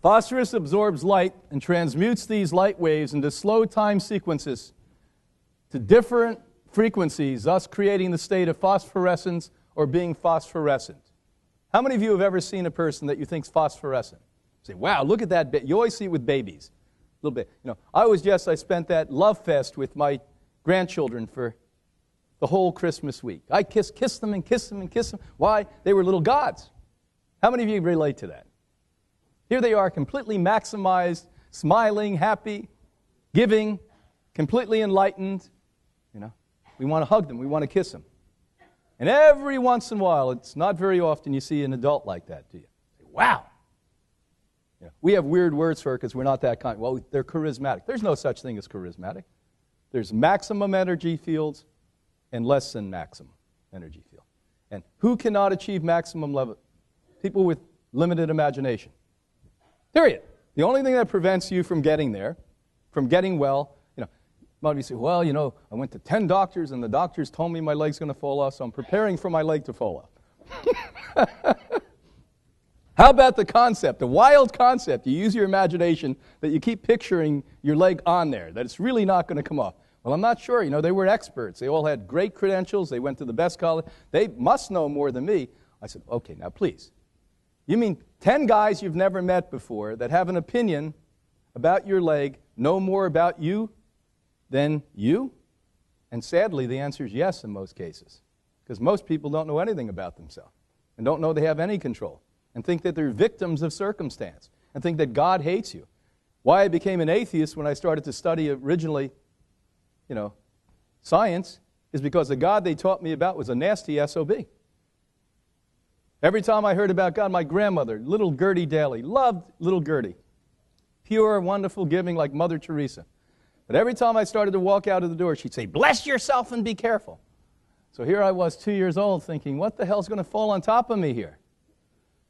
Phosphorus absorbs light and transmutes these light waves into slow time sequences to different frequencies, thus creating the state of phosphorescence or being phosphorescent. How many of you have ever seen a person that you think's phosphorescent? You say, wow, look at that. You always see it with babies. A little bit. I spent that love fest with my grandchildren for the whole Christmas week. I kissed them and kissed them and kissed them. Why? They were little gods. How many of you relate to that? Here they are, completely maximized, smiling, happy, giving, completely enlightened. We want to hug them. We want to kiss them. And every once in a while, it's not very often you see an adult like that, do you? Wow. We have weird words for it because we're not that kind. Well, they're charismatic. There's no such thing as charismatic. There's maximum energy fields and less than maximum energy field. And who cannot achieve maximum level? People with limited imagination. Period. The only thing that prevents you from getting there, from getting well, a lot of you say, well, I went to 10 doctors and the doctors told me my leg's going to fall off, so I'm preparing for my leg to fall off. How about the concept, the wild concept? You use your imagination that you keep picturing your leg on there, that it's really not going to come off. Well, I'm not sure. They were experts. They all had great credentials. They went to the best college. They must know more than me. I said, okay, now please. You mean 10 guys you've never met before that have an opinion about your leg know more about you than you? And sadly, the answer is yes in most cases, because most people don't know anything about themselves and don't know they have any control and think that they're victims of circumstance and think that God hates you. Why I became an atheist when I started to study originally, science, is because the God they taught me about was a nasty SOB. Every time I heard about God, my grandmother, little Gertie Daly, loved little Gertie. Pure, wonderful, giving like Mother Teresa. But every time I started to walk out of the door, she'd say, bless yourself and be careful. So here I was, 2 years old, thinking, what the hell's going to fall on top of me here?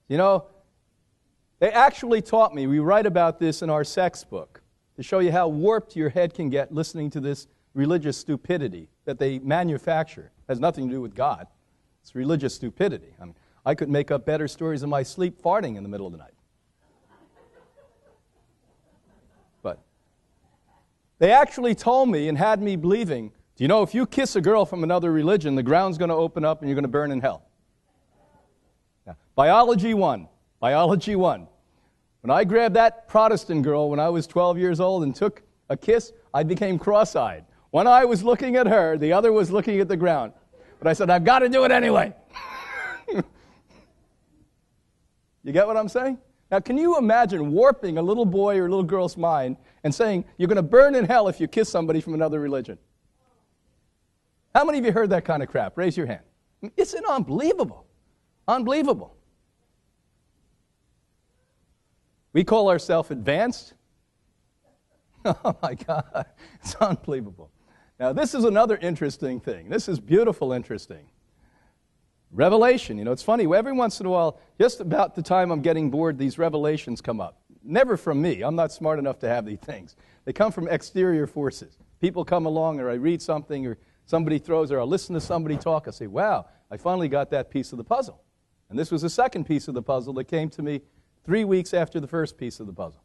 They actually taught me, we write about this in our sex book, to show you how warped your head can get listening to this religious stupidity that they manufacture. It has nothing to do with God. It's religious stupidity. I could make up better stories in my sleep farting in the middle of the night. But they actually told me and had me believing, if you kiss a girl from another religion, the ground's going to open up and you're going to burn in hell. Now, Biology 1. When I grabbed that Protestant girl when I was 12 years old and took a kiss, I became cross-eyed. One eye was looking at her, the other was looking at the ground. But I said, I've got to do it anyway. You get what I'm saying? Now, can you imagine warping a little boy or little girl's mind and saying, you're going to burn in hell if you kiss somebody from another religion? How many of you heard that kind of crap? Raise your hand. It's unbelievable. Unbelievable. We call ourselves advanced. Oh, my God. It's unbelievable. Now, this is another interesting thing. This is beautiful interesting. Revelation. It's funny. Every once in a while, just about the time I'm getting bored, these revelations come up. Never from me. I'm not smart enough to have these things. They come from exterior forces. People come along, or I read something, or somebody throws, or I'll listen to somebody talk. I say, wow, I finally got that piece of the puzzle. And this was the second piece of the puzzle that came to me 3 weeks after the first piece of the puzzle.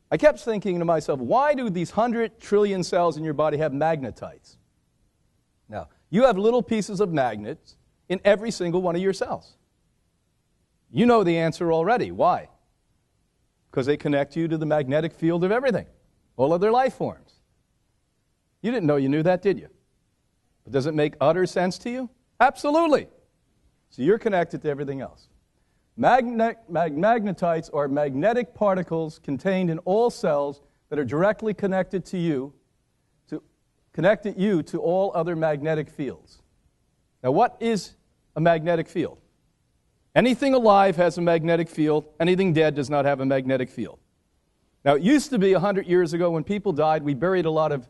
I kept thinking to myself, why do these 100 trillion cells in your body have magnetites? Now, you have little pieces of magnets in every single one of your cells. You know the answer already. Why? Because they connect you to the magnetic field of everything, all other life forms. You didn't know you knew that, did you? But does it make utter sense to you? Absolutely. So you're connected to everything else. Magnetites are magnetic particles contained in all cells that are directly connected to you, connected you to all other magnetic fields. Now, what is a magnetic field? Anything alive has a magnetic field. Anything dead does not have a magnetic field. Now, it used to be 100 years ago when people died, we buried a lot of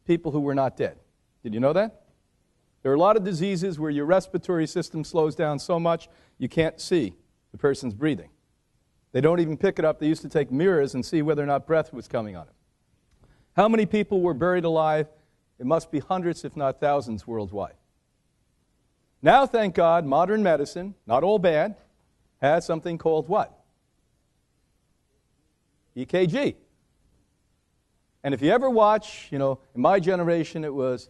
people who were not dead. Did you know that? There are a lot of diseases where your respiratory system slows down so much you can't see the person's breathing. They don't even pick it up. They used to take mirrors and see whether or not breath was coming on it. How many people were buried alive? It must be hundreds, if not thousands, worldwide. Now, thank God, modern medicine, not all bad, has something called what? EKG. And if you ever watch, in my generation it was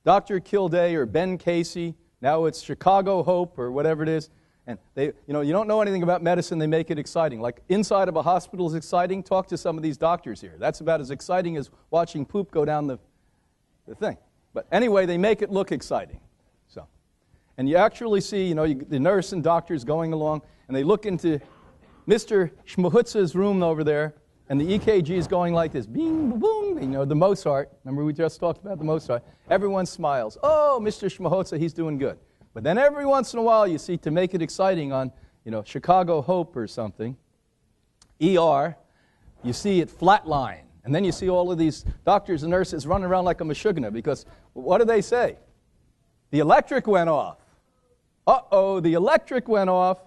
Dr. Kildare or Ben Casey, now it's Chicago Hope or whatever it is, and they, you don't know anything about medicine, they make it exciting. Like inside of a hospital is exciting, talk to some of these doctors here. That's about as exciting as watching poop go down the thing. But anyway, they make it look exciting. And you actually see, the nurse and doctors going along, and they look into Mr. Schmahutza's room over there, and the EKG is going like this, bing, boom, the Mozart. Remember we just talked about the Mozart. Everyone smiles. Oh, Mr. Schmahutza, he's doing good. But then every once in a while, you see, to make it exciting on, Chicago Hope or something, ER, you see it flatline. And then you see all of these doctors and nurses running around like a Meshuggah, because what do they say? The electric went off. Uh-oh, the electric went off.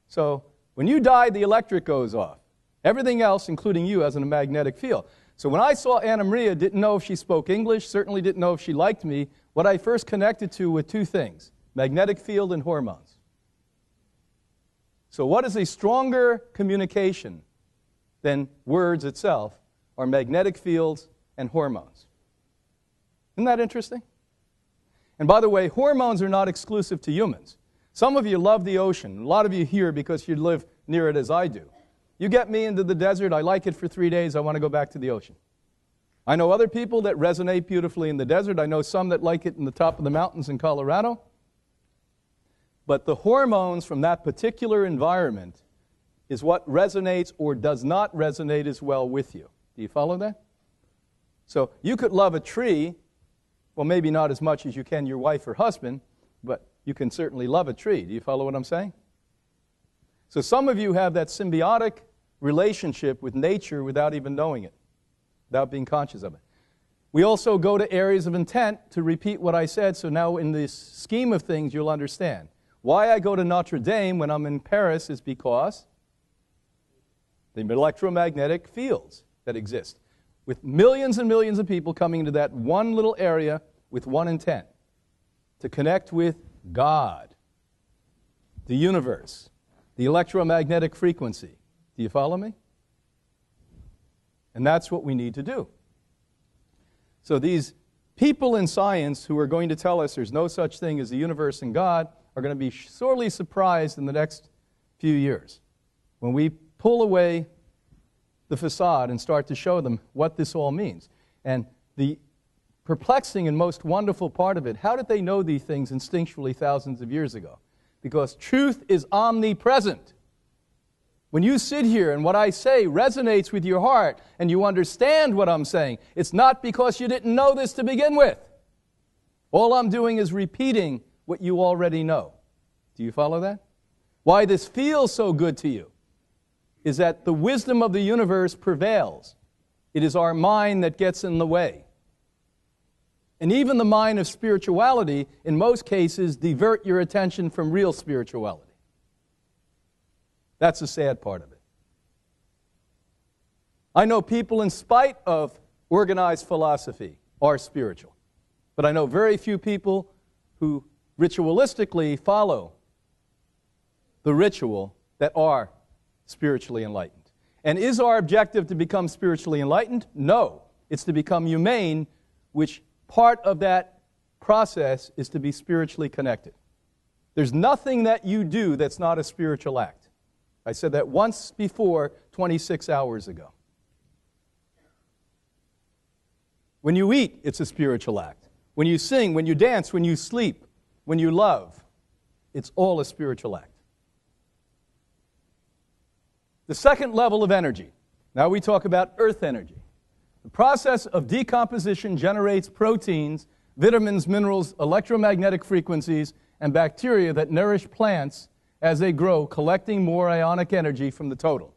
So when you die, the electric goes off. Everything else, including you, has a magnetic field. So when I saw Anna Maria, didn't know if she spoke English, certainly didn't know if she liked me, what I first connected to were two things, magnetic field and hormones. So what is a stronger communication than words itself are magnetic fields and hormones. Isn't that interesting? And by the way, hormones are not exclusive to humans. Some of you love the ocean. A lot of you here because you live near it as I do. You get me into the desert, I like it for 3 days, I want to go back to the ocean. I know other people that resonate beautifully in the desert. I know some that like it in the top of the mountains in Colorado. But the hormones from that particular environment is what resonates or does not resonate as well with you. Do you follow that? So you could love a tree. Well, maybe not as much as you can your wife or husband, but you can certainly love a tree. Do you follow what I'm saying? So some of you have that symbiotic relationship with nature without even knowing it, without being conscious of it. We also go to areas of intent to repeat what I said, so now in this scheme of things you'll understand. Why I go to Notre Dame when I'm in Paris is because the electromagnetic fields that exist, with millions and millions of people coming into that one little area with one intent, to connect with God, the universe, the electromagnetic frequency. Do you follow me? And that's what we need to do. So these people in science who are going to tell us there's no such thing as the universe and God are going to be sorely surprised in the next few years when we pull away the facade and start to show them what this all means. And the perplexing and most wonderful part of it, how did they know these things instinctually thousands of years ago? Because truth is omnipresent. When you sit here and what I say resonates with your heart and you understand what I'm saying, it's not because you didn't know this to begin with. All I'm doing is repeating what you already know. Do you follow that? Why this feels so good to you is that the wisdom of the universe prevails. It is our mind that gets in the way. And even the mind of spirituality, in most cases, divert your attention from real spirituality. That's the sad part of it. I know people, in spite of organized philosophy, are spiritual. But I know very few people who ritualistically follow the ritual that are spiritually enlightened. And is our objective to become spiritually enlightened? No. It's to become humane, which part of that process is to be spiritually connected. There's nothing that you do that's not a spiritual act. I said that once before 26 hours ago. When you eat, it's a spiritual act. When you sing, when you dance, when you sleep, when you love, it's all a spiritual act. The second level of energy. Now we talk about earth energy. The process of decomposition generates proteins, vitamins, minerals, electromagnetic frequencies, and bacteria that nourish plants as they grow, collecting more ionic energy from the total.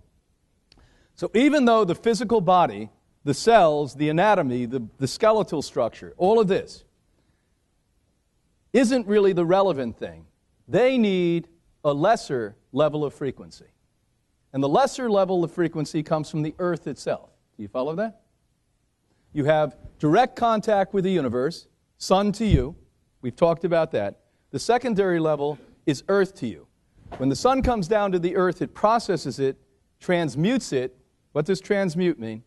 So even though the physical body, the cells, the anatomy, the skeletal structure, all of this isn't really the relevant thing, they need a lesser level of frequency. And the lesser level of frequency comes from the earth itself. Do you follow that? You have direct contact with the universe, sun to you. We've talked about that. The secondary level is earth to you. When the sun comes down to the earth, it processes it, transmutes it. What does transmute mean?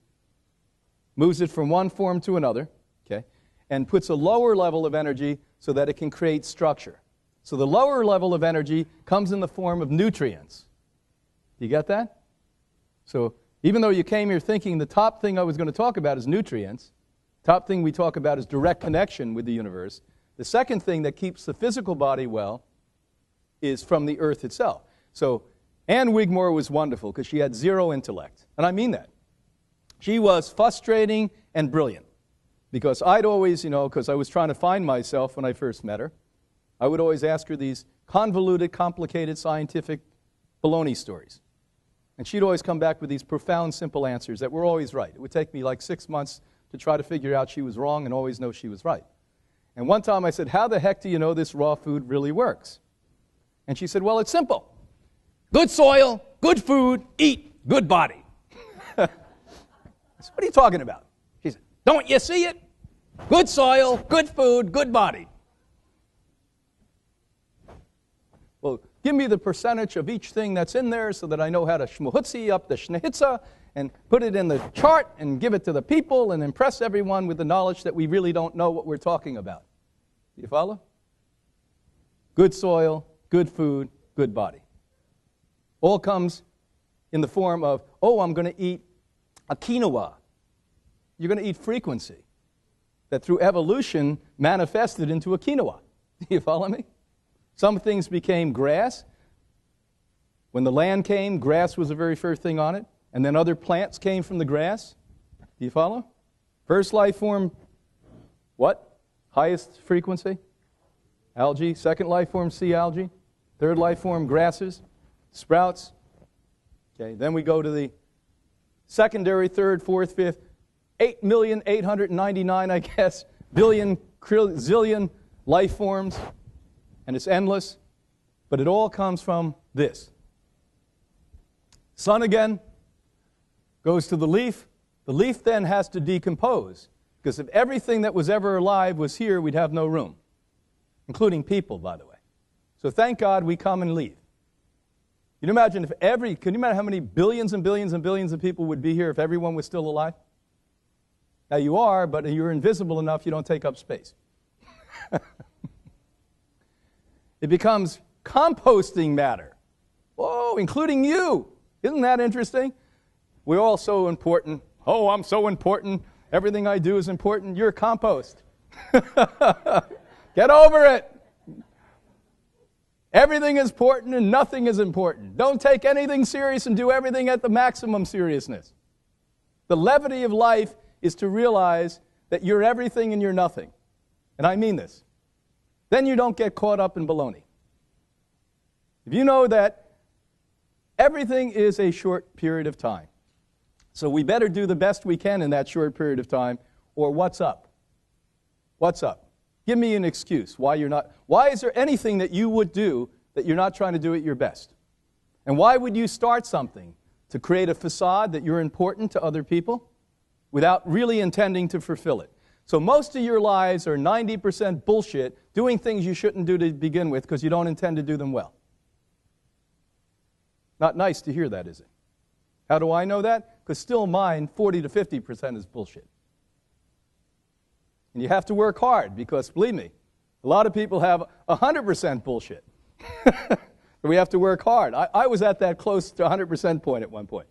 Moves it from one form to another, okay, and puts a lower level of energy so that it can create structure. So the lower level of energy comes in the form of nutrients. You get that? So even though you came here thinking the top thing I was going to talk about is nutrients, top thing we talk about is direct connection with the universe, the second thing that keeps the physical body well is from the earth itself. So Anne Wigmore was wonderful because she had zero intellect. And I mean that. She was frustrating and brilliant. Because I'd always, because I was trying to find myself when I first met her, I would always ask her these convoluted, complicated, scientific baloney stories. And she'd always come back with these profound, simple answers that were always right. It would take me like 6 months to try to figure out she was wrong and always know she was right. And one time I said, how the heck do you know this raw food really works? And she said, well, it's simple. Good soil, good food, eat, good body. I said, what are you talking about? She said, don't you see it? Good soil, good food, good body. Well, give me the percentage of each thing that's in there so that I know how to shmuhutzi up the schnehitza and put it in the chart and give it to the people and impress everyone with the knowledge that we really don't know what we're talking about. Do you follow? Good soil, good food, good body. All comes in the form of, oh, I'm going to eat a quinoa. You're going to eat frequency that through evolution manifested into a quinoa. Do you follow me? Some things became grass. When the land came, grass was the very first thing on it. And then other plants came from the grass. Do you follow? First life form, what? Highest frequency? Algae. Second life form, sea algae. Third life form, grasses, sprouts. Okay, then we go to the secondary, third, fourth, fifth, 8,899,000, I guess, billion, zillion life forms. And it's endless, but it all comes from this. Sun again goes to the leaf. The leaf then has to decompose, because if everything that was ever alive was here, we'd have no room, including people, by the way. So thank God we come and leave. Can you imagine how many billions and billions and billions of people would be here if everyone was still alive? Now you are, but you're invisible enough you don't take up space. It becomes composting matter. Oh, including you. Isn't that interesting? We're all so important. Oh, I'm so important. Everything I do is important. You're compost. Get over it. Everything is important and nothing is important. Don't take anything serious and do everything at the maximum seriousness. The levity of life is to realize that you're everything and you're nothing. And I mean this. Then you don't get caught up in baloney. If you know that everything is a short period of time, so we better do the best we can in that short period of time, or what's up? What's up? Give me an excuse why you're not. Why is there anything that you would do that you're not trying to do at your best? And why would you start something to create a facade that you're important to other people without really intending to fulfill it? So most of your lives are 90% bullshit, doing things you shouldn't do to begin with because you don't intend to do them well. Not nice to hear that, is it? How do I know that? Because still mine, 40 to 50% is bullshit. And you have to work hard because, believe me, a lot of people have 100% bullshit. The So we have to work hard. I was at that close to 100% point at one point.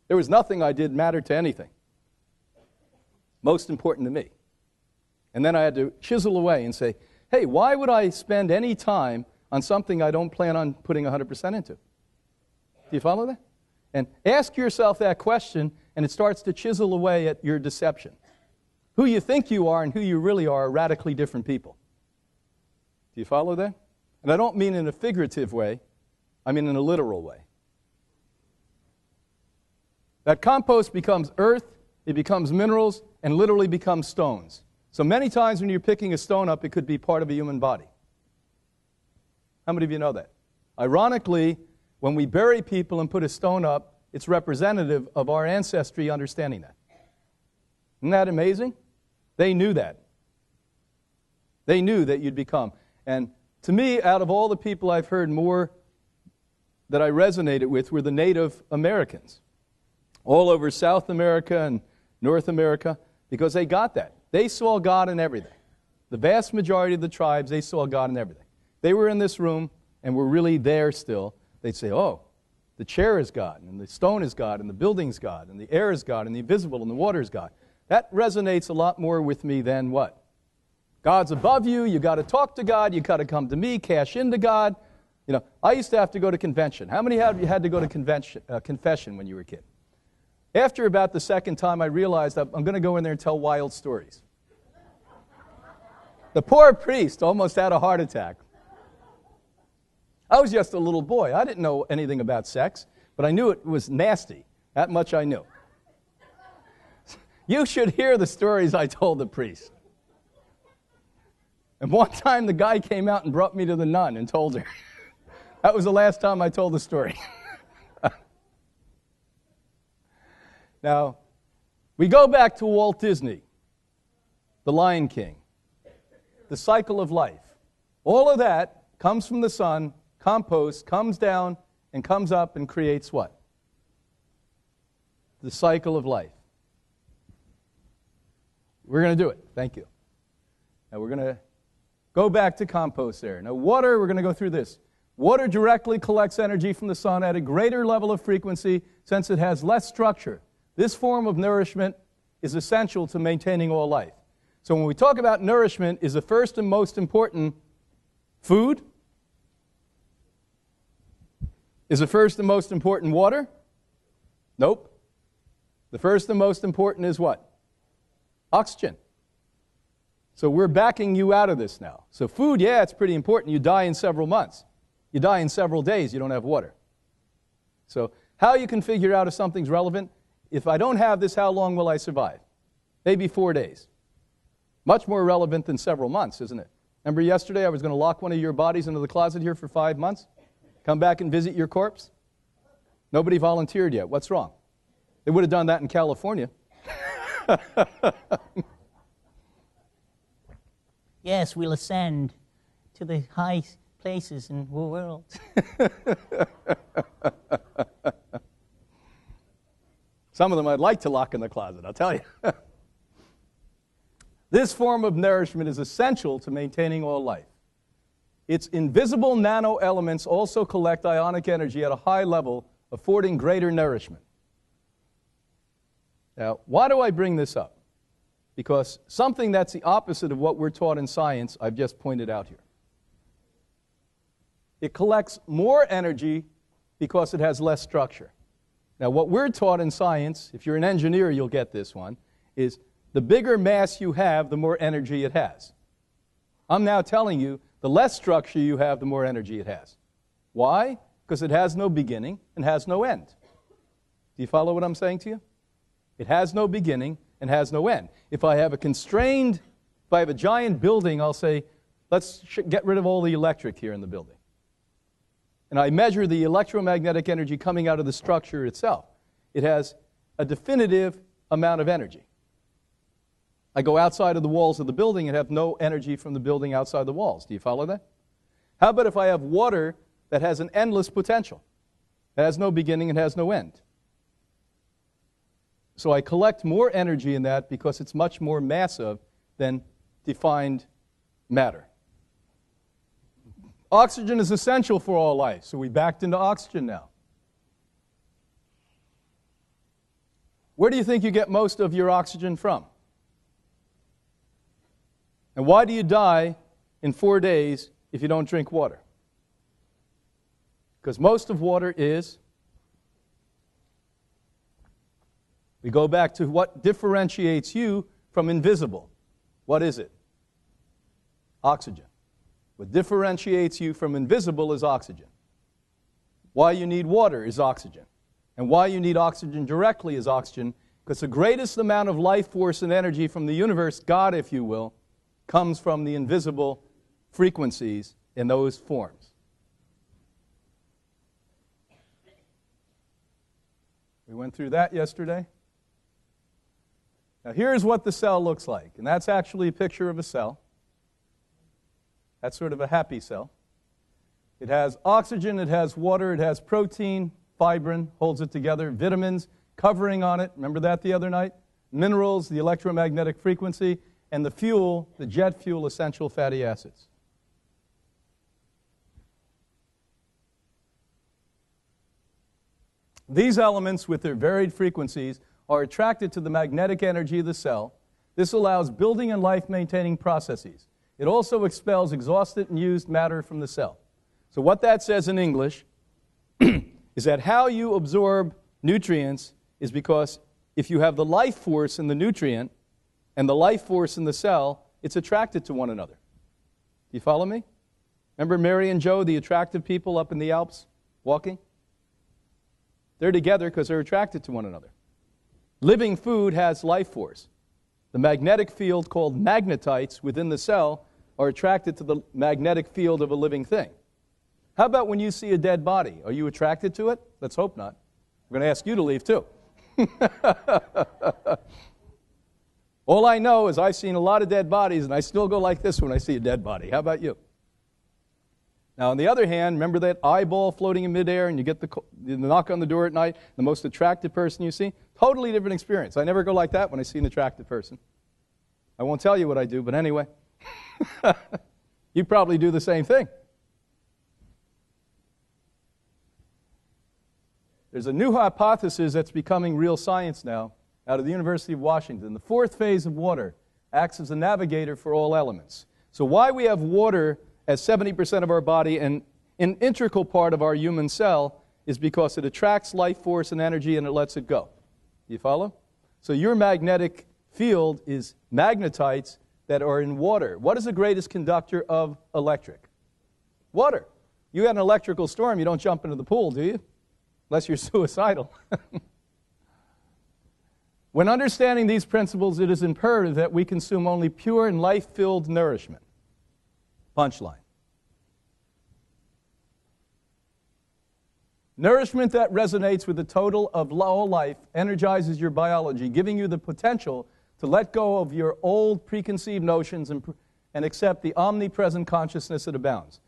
There was nothing I did matter to anything. Most important to me. And then I had to chisel away and say, hey, why would I spend any time on something I don't plan on putting 100% into? Do you follow that? And ask yourself that question, and it starts to chisel away at your deception. Who you think you are and who you really are radically different people. Do you follow that? And I don't mean in a figurative way, I mean in a literal way. That compost becomes earth, it becomes minerals, and literally becomes stones. So many times when you're picking a stone up, it could be part of a human body. How many of you know that? Ironically, when we bury people and put a stone up, it's representative of our ancestry understanding that. Isn't that amazing? They knew that. They knew that you'd become. And to me, out of all the people I've heard more that I resonated with were the Native Americans. All over South America and North America, because they got that. They saw God in everything. The vast majority of the tribes, they saw God in everything. They were in this room and were really there still. They'd say, oh, the chair is God, and the stone is God, and the building's God, and the air is God, and the invisible, and the water is God. That resonates a lot more with me than what? God's above you, you got to talk to God, you got to come to me, cash into God. You know, I used to have to go to convention. How many of you had to go to confession when you were a kid? After about the second time, I realized I'm going to go in there and tell wild stories. The poor priest almost had a heart attack. I was just a little boy. I didn't know anything about sex, but I knew it was nasty. That much I knew. You should hear the stories I told the priest. And one time the guy came out and brought me to the nun and told her. That was the last time I told the story. Now, we go back to Walt Disney, the Lion King, the cycle of life. All of that comes from the sun, compost, comes down, and comes up and creates what? The cycle of life. We're going to do it. Thank you. Now we're going to go back to compost there. Now water, we're going to go through this. Water directly collects energy from the sun at a greater level of frequency since it has less structure. This form of nourishment is essential to maintaining all life. So when we talk about nourishment, is the first and most important food? Is the first and most important water? Nope. The first and most important is what? Oxygen. So we're backing you out of this now. So food, yeah, it's pretty important. You die in several months. You die in several days, you don't have water. So how you can figure out if something's relevant, if I don't have this, how long will I survive? Maybe 4 days. Much more relevant than several months, isn't it? Remember yesterday I was going to lock one of your bodies into the closet here for 5 months? Come back and visit your corpse? Nobody volunteered yet. What's wrong? They would have done that in California. Yes, we'll ascend to the high places in the world. Some of them I'd like to lock in the closet, I'll tell you. This form of nourishment is essential to maintaining all life. Its invisible nano-elements also collect ionic energy at a high level, affording greater nourishment. Now, why do I bring this up? Because something that's the opposite of what we're taught in science, I've just pointed out here. It collects more energy because it has less structure. Now, what we're taught in science, if you're an engineer, you'll get this one, is the bigger mass you have, the more energy it has. I'm now telling you, the less structure you have, the more energy it has. Why? Because it has no beginning and has no end. Do you follow what I'm saying to you? It has no beginning and has no end. If I have a giant building, I'll say, let's get rid of all the electric here in the building. And I measure the electromagnetic energy coming out of the structure itself. It has a definitive amount of energy. I go outside of the walls of the building and have no energy from the building outside the walls. Do you follow that? How about if I have water that has an endless potential? It has no beginning and has no end. So I collect more energy in that because it's much more massive than defined matter. Oxygen is essential for all life, so we backed into oxygen now. Where do you think you get most of your oxygen from? And why do you die in 4 days if you don't drink water? Because most of water is, we go back to what differentiates you from invisible. What is it? Oxygen. What differentiates you from invisible is oxygen. Why you need water is oxygen. And why you need oxygen directly is oxygen, because the greatest amount of life force and energy from the universe, God if you will, comes from the invisible frequencies in those forms. We went through that yesterday. Now here's what the cell looks like, and that's actually a picture of a cell. That's sort of a happy cell. It has oxygen, it has water, it has protein, fibrin, holds it together, vitamins, covering on it, remember that the other night? Minerals, the electromagnetic frequency, and the fuel, the jet fuel, essential fatty acids. These elements, with their varied frequencies, are attracted to the magnetic energy of the cell. This allows building and life-maintaining processes. It also expels exhausted and used matter from the cell. So what that says in English is that how you absorb nutrients is because if you have the life force in the nutrient and the life force in the cell, it's attracted to one another. Do you follow me? Remember Mary and Joe, the attractive people up in the Alps walking? They're together because they're attracted to one another. Living food has life force. The magnetic field called magnetites within the cell are attracted to the magnetic field of a living thing. How about when you see a dead body? Are you attracted to it? Let's hope not. I'm going to ask you to leave too. All I know is I've seen a lot of dead bodies, and I still go like this when I see a dead body. How about you? Now, on the other hand, remember that eyeball floating in midair, and you get the knock on the door at night, the most attractive person you see? Totally different experience. I never go like that when I see an attractive person. I won't tell you what I do, but anyway. You probably do the same thing. There's a new hypothesis that's becoming real science now out of the University of Washington. The fourth phase of water acts as a navigator for all elements. So why we have water as 70% of our body and an integral part of our human cell is because it attracts life force and energy and it lets it go. You follow? So your magnetic field is magnetites that are in water. What is the greatest conductor of electric? Water. You had an electrical storm, you don't jump into the pool, do you? Unless you're suicidal. When understanding these principles, it is imperative that we consume only pure and life-filled nourishment. Punchline. Nourishment that resonates with the total of all life energizes your biology, giving you the potential to let go of your old preconceived notions and accept the omnipresent consciousness that abounds.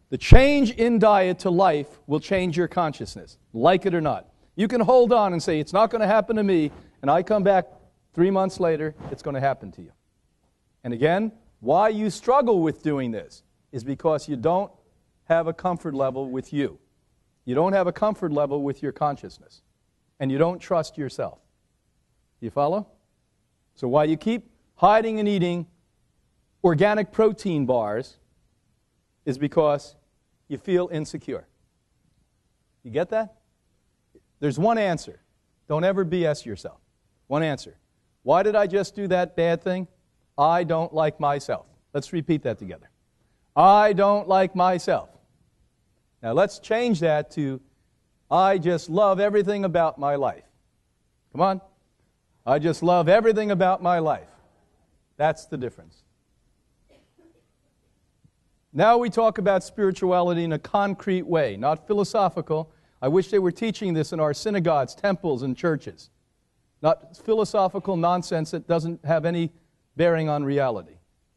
The change in diet to life will change your consciousness, like it or not. You can hold on and say, it's not going to happen to me, and I come back 3 months later, it's going to happen to you. And again, why you struggle with doing this is because you don't have a comfort level with you. You don't have a comfort level with your consciousness. And you don't trust yourself. Do you follow? So why you keep hiding and eating organic protein bars is because you feel insecure. You get that? There's one answer. Don't ever BS yourself. One answer. Why did I just do that bad thing? I don't like myself. Let's repeat that together. I don't like myself. Now let's change that to I just love everything about my life. Come on. I just love everything about my life. That's the difference. Now we talk about spirituality in a concrete way, not philosophical. I wish they were teaching this in our synagogues, temples, and churches. Not philosophical nonsense that doesn't have any bearing on reality.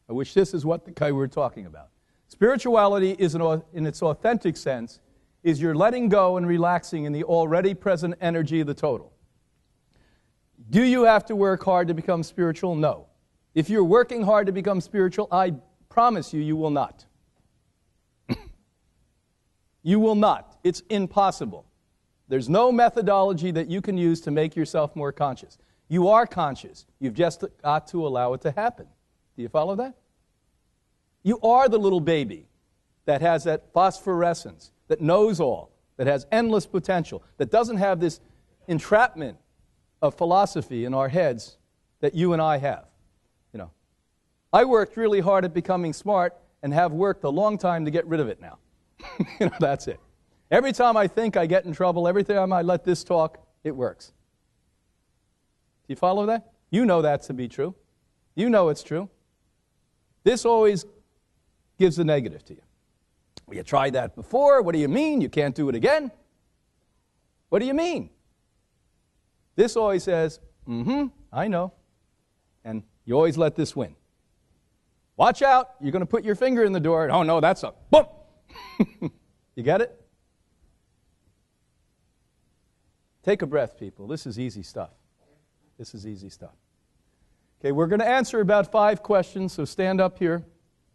I wish this is what the guy we're talking about. Spirituality is, in its authentic sense, is you're letting go and relaxing in the already present energy of the total. Do you have to work hard to become spiritual? No. If you're working hard to become spiritual, I promise you, you will not. You will not. It's impossible. There's no methodology that you can use to make yourself more conscious. You are conscious. You've just got to allow it to happen. Do you follow that? You are the little baby that has that phosphorescence, that knows all, that has endless potential, that doesn't have this entrapment of philosophy in our heads that you and I have. You know, I worked really hard at becoming smart and have worked a long time to get rid of it now. You know, that's it. Every time I think I get in trouble, every time I let this talk, it works. Do you follow that? You know that to be true. You know it's true. This always gives the negative to you. Well, you tried that before. What do you mean? You can't do it again? What do you mean? This always says, I know. And you always let this win. Watch out. You're going to put your finger in the door. Oh, no, that's a boom. You get it? Take a breath, people. This is easy stuff. This is easy stuff. Okay, we're going to answer about 5 questions, so stand up here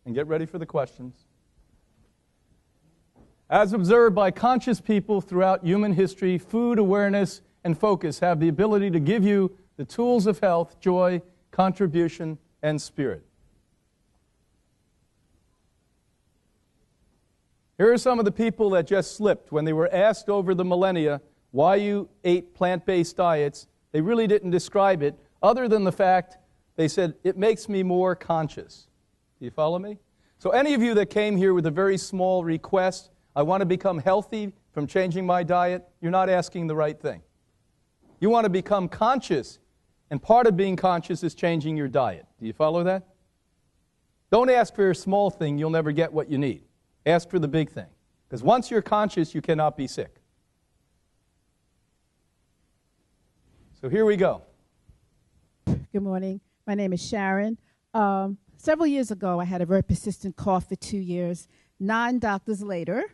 and get ready for the questions. As observed by conscious people throughout human history, food awareness and focus have the ability to give you the tools of health, joy, contribution, and spirit. Here are some of the people that just slipped. When they were asked over the millennia why you ate plant-based diets, they really didn't describe it, other than the fact they said, it makes me more conscious. Do you follow me? So any of you that came here with a very small request, I want to become healthy from changing my diet, you're not asking the right thing. You want to become conscious, and part of being conscious is changing your diet. Do you follow that? Don't ask for a small thing, you'll never get what you need. Ask for the big thing. Because once you're conscious, you cannot be sick. So here we go. Good morning. My name is Sharon. Several years ago, I had a very persistent cough for 2 years. 9 doctors later,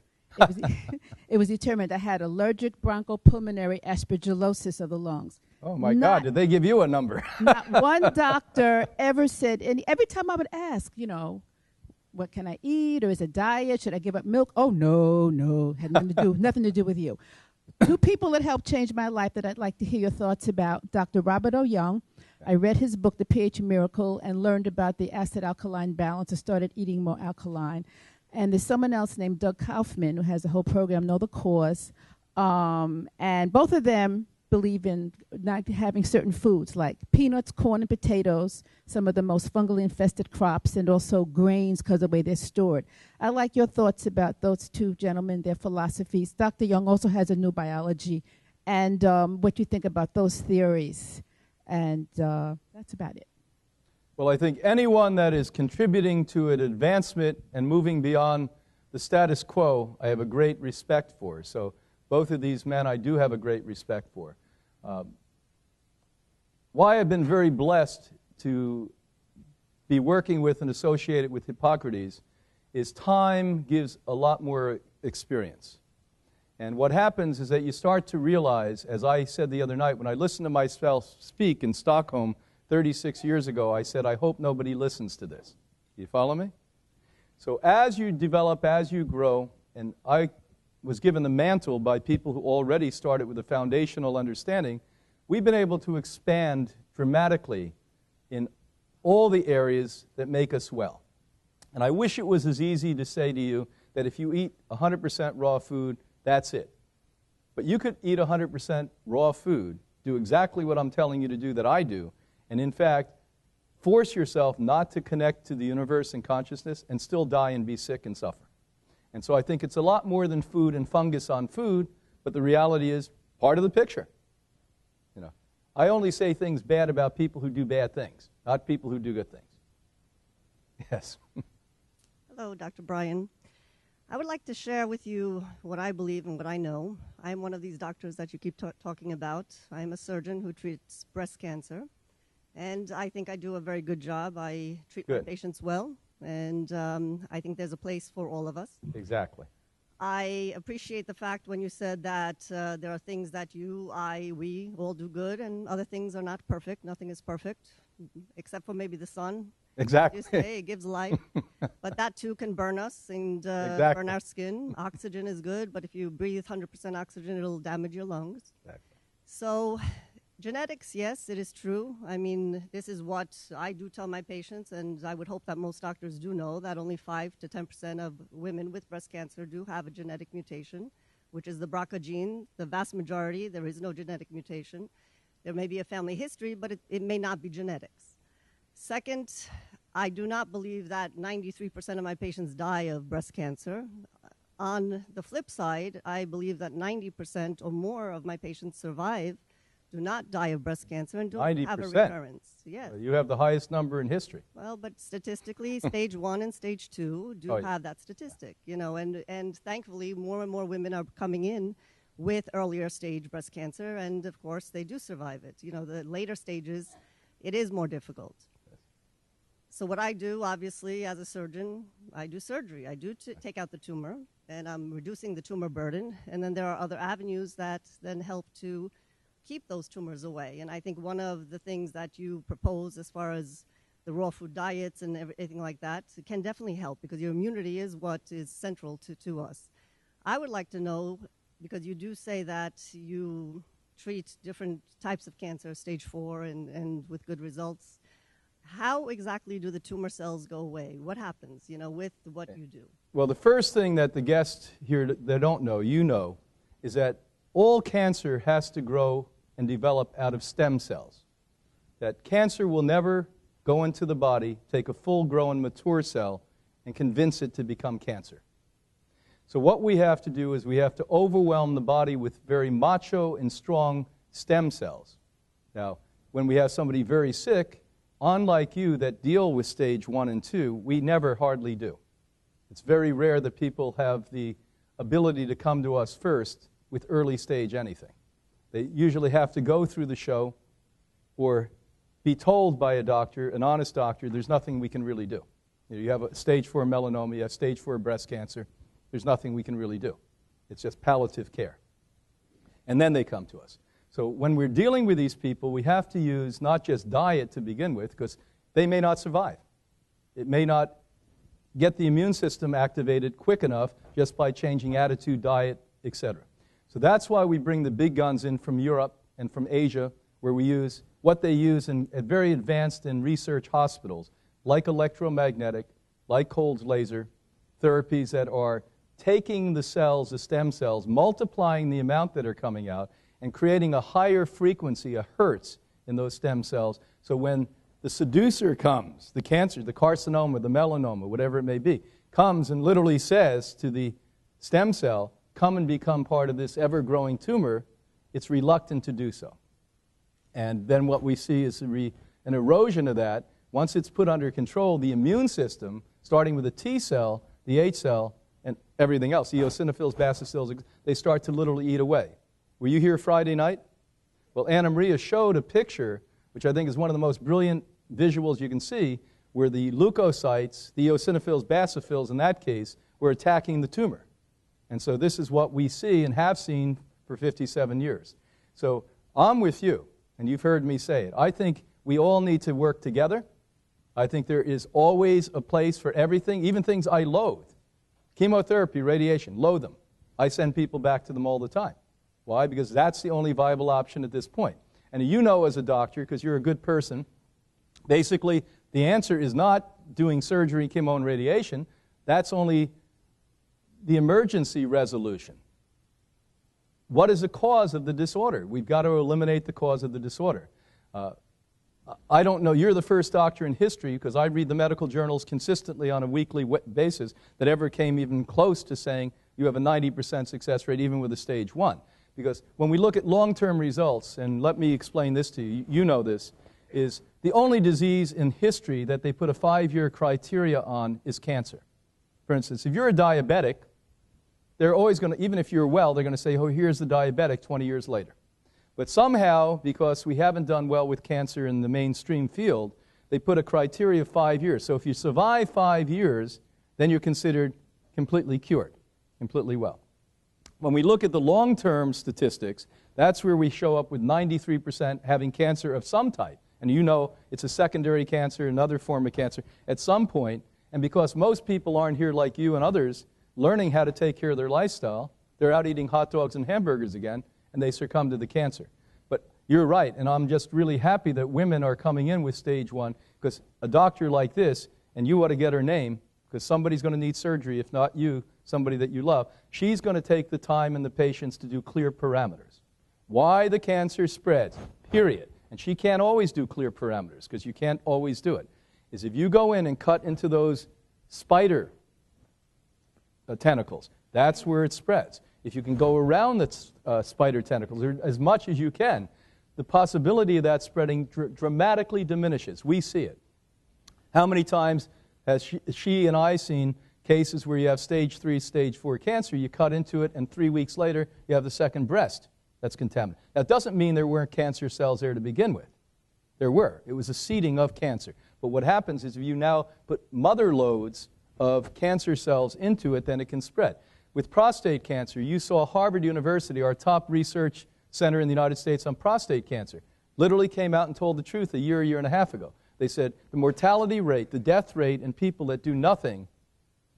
it was determined I had allergic bronchopulmonary aspergillosis of the lungs. Oh, my God. Did they give you a number? Not one doctor ever said, and every time I would ask, you know, what can I eat, or is it diet? Should I give up milk? Oh, no. Had nothing to do with you. 2 people that helped change my life that I'd like to hear your thoughts about. Dr. Robert O. Young. I read his book, The pH Miracle, and learned about the acid-alkaline balance and started eating more alkaline. And there's someone else named Doug Kaufman who has a whole program, Know the Cause. And both of them believe in not having certain foods like peanuts, corn, and potatoes, some of the most fungally infested crops, and also grains because of the way they're stored. I'd like your thoughts about those 2 gentlemen, their philosophies. Dr. Young also has a new biology, and what you think about those theories. And that's about it. Well, I think anyone that is contributing to an advancement and moving beyond the status quo, I have a great respect for. So both of these men I do have a great respect for. Why I've been very blessed to be working with and associated with Hippocrates is time gives a lot more experience. And what happens is that you start to realize, as I said the other night, when I listened to myself speak in Stockholm 36 years ago, I said, I hope nobody listens to this. Do you follow me? So as you develop, as you grow, and I was given the mantle by people who already started with a foundational understanding, we've been able to expand dramatically in all the areas that make us well. And I wish it was as easy to say to you that if you eat 100% raw food, that's it. But you could eat 100% raw food, do exactly what I'm telling you to do that I do, and in fact, force yourself not to connect to the universe and consciousness and still die and be sick and suffer. And so I think it's a lot more than food and fungus on food, but the reality is part of the picture. You know, I only say things bad about people who do bad things, not people who do good things. Yes. Hello, Dr. Brian. I would like to share with you what I believe and what I know. I'm one of these doctors that you keep talking about. I'm a surgeon who treats breast cancer, and I think I do a very good job. I treat my patients well, and I think there's a place for all of us. Exactly. I appreciate the fact when you said that there are things that we all do good, and other things are not perfect. Nothing is perfect, except for maybe the sun. Exactly. You say it gives life, but that too can burn us and Exactly. burn our skin. Oxygen is good, but if you breathe 100% oxygen, it'll damage your lungs. Exactly. So genetics, yes, it is true. I mean, this is what I do tell my patients, and I would hope that most doctors do know that only 5 to 10% of women with breast cancer do have a genetic mutation, which is the BRCA gene. The vast majority, there is no genetic mutation. There may be a family history, but it may not be genetics. Second, I do not believe that 93% of my patients die of breast cancer. On the flip side, I believe that 90% or more of my patients survive, do not die of breast cancer, and don't 90%. have a recurrence. Yes. You have the highest number in history. Well, but statistically, stage 1 and stage 2 do have that statistic, you know, and thankfully more and more women are coming in with earlier stage breast cancer, and of course they do survive it. You know, the later stages, it is more difficult. So what I do, obviously, as a surgeon, I do surgery. I do take out the tumor, and I'm reducing the tumor burden, and then there are other avenues that then help to keep those tumors away. And I think one of the things that you propose as far as the raw food diets and everything like that can definitely help, because your immunity is what is central to us. I would like to know, because you do say that you treat different types of cancer, stage 4 and with good results, how exactly do the tumor cells go away? What happens, you know, with what you do? Well, the first thing that the guests here that don't know, you know, is that all cancer has to grow and develop out of stem cells. That cancer will never go into the body, take a full-grown, mature cell, and convince it to become cancer. So what we have to do is we have to overwhelm the body with very macho and strong stem cells. Now, when we have somebody very sick, unlike you that deal with stage 1 and 2, we never hardly do. It's very rare that people have the ability to come to us first with early stage anything. They usually have to go through the show or be told by a doctor, an honest doctor, there's nothing we can really do. You have a stage 4 melanoma, you have stage 4 breast cancer, there's nothing we can really do. It's just palliative care. And then they come to us. So when we're dealing with these people, we have to use not just diet to begin with, because they may not survive. It may not get the immune system activated quick enough just by changing attitude, diet, etc. So that's why we bring the big guns in from Europe and from Asia, where we use what they use at very advanced and research hospitals, like electromagnetic, like cold laser, therapies that are taking the cells, the stem cells, multiplying the amount that are coming out, and creating a higher frequency, a hertz, in those stem cells. So when the seducer comes, the cancer, the carcinoma, the melanoma, whatever it may be, comes and literally says to the stem cell, come and become part of this ever-growing tumor, it's reluctant to do so. And then what we see is an erosion of that. Once it's put under control, the immune system, starting with the T cell, the H cell, and everything else, eosinophils, basophils, they start to literally eat away. Were you here Friday night? Well, Anna Maria showed a picture, which I think is one of the most brilliant visuals you can see, where the leukocytes, the eosinophils, basophils in that case, were attacking the tumor. And so this is what we see and have seen for 57 years. So I'm with you, and you've heard me say it. I think we all need to work together. I think there is always a place for everything, even things I loathe. Chemotherapy, radiation, loathe them. I send people back to them all the time. Why? Because that's the only viable option at this point. And you know as a doctor, because you're a good person, basically the answer is not doing surgery, chemo, and radiation. That's only the emergency resolution. What is the cause of the disorder? We've got to eliminate the cause of the disorder. I don't know, you're the first doctor in history, because I read the medical journals consistently on a weekly basis, that ever came even close to saying you have a 90% success rate even with a stage 1. Because when we look at long-term results, and let me explain this to you, you know this, is the only disease in history that they put a 5-year criteria on is cancer. For instance, if you're a diabetic, they're always going to, even if you're well, they're going to say, oh, here's the diabetic 20 years later. But somehow, because we haven't done well with cancer in the mainstream field, they put a criteria of 5 years. So if you survive 5 years, then you're considered completely cured. completely well. When we look at the long-term statistics, that's where we show up with 93% having cancer of some type. And you know it's a secondary cancer, another form of cancer, at some point. And because most people aren't here like you and others learning how to take care of their lifestyle, they're out eating hot dogs and hamburgers again, and they succumb to the cancer. But you're right, and I'm just really happy that women are coming in with stage 1, because a doctor like this, and you ought to get her name, because somebody's going to need surgery, if not you, somebody that you love, she's going to take the time and the patience to do clear parameters. Why the cancer spreads, period. And she can't always do clear parameters, because you can't always do it, is if you go in and cut into those spider tentacles, that's where it spreads. If you can go around the spider tentacles or as much as you can, the possibility of that spreading dramatically diminishes. We see it. How many times has she and I seen cases where you have stage 3, stage 4 cancer, you cut into it, and 3 weeks later, you have the second breast that's contaminated. That doesn't mean there weren't cancer cells there to begin with. There were. It was a seeding of cancer. But what happens is if you now put mother loads of cancer cells into it, then it can spread. With prostate cancer, you saw Harvard University, our top research center in the United States on prostate cancer, literally came out and told the truth a year and a half ago. They said the mortality rate, the death rate in people that do nothing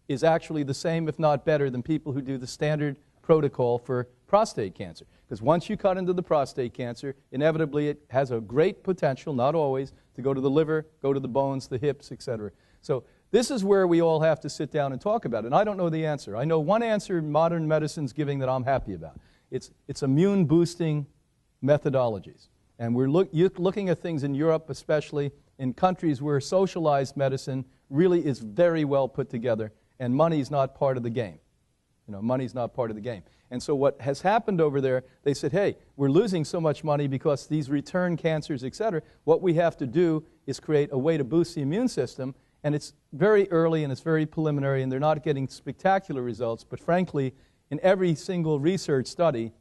is actually the same, if not better, than people who do the standard protocol for prostate cancer. Because once you cut into the prostate cancer, inevitably it has a great potential, not always, to go to the liver, go to the bones, the hips, etc. So this is where we all have to sit down and talk about it. And I don't know the answer. I know one answer modern medicine's giving that I'm happy about. It's immune-boosting methodologies. And we're looking at things in Europe, especially in countries where socialized medicine really is very well put together, and money's not part of the game. You know, money's not part of the game. And so what has happened over there, they said, hey, we're losing so much money because these return cancers, et cetera. What we have to do is create a way to boost the immune system. And it's very early and it's very preliminary, and they're not getting spectacular results. But frankly, in every single research study,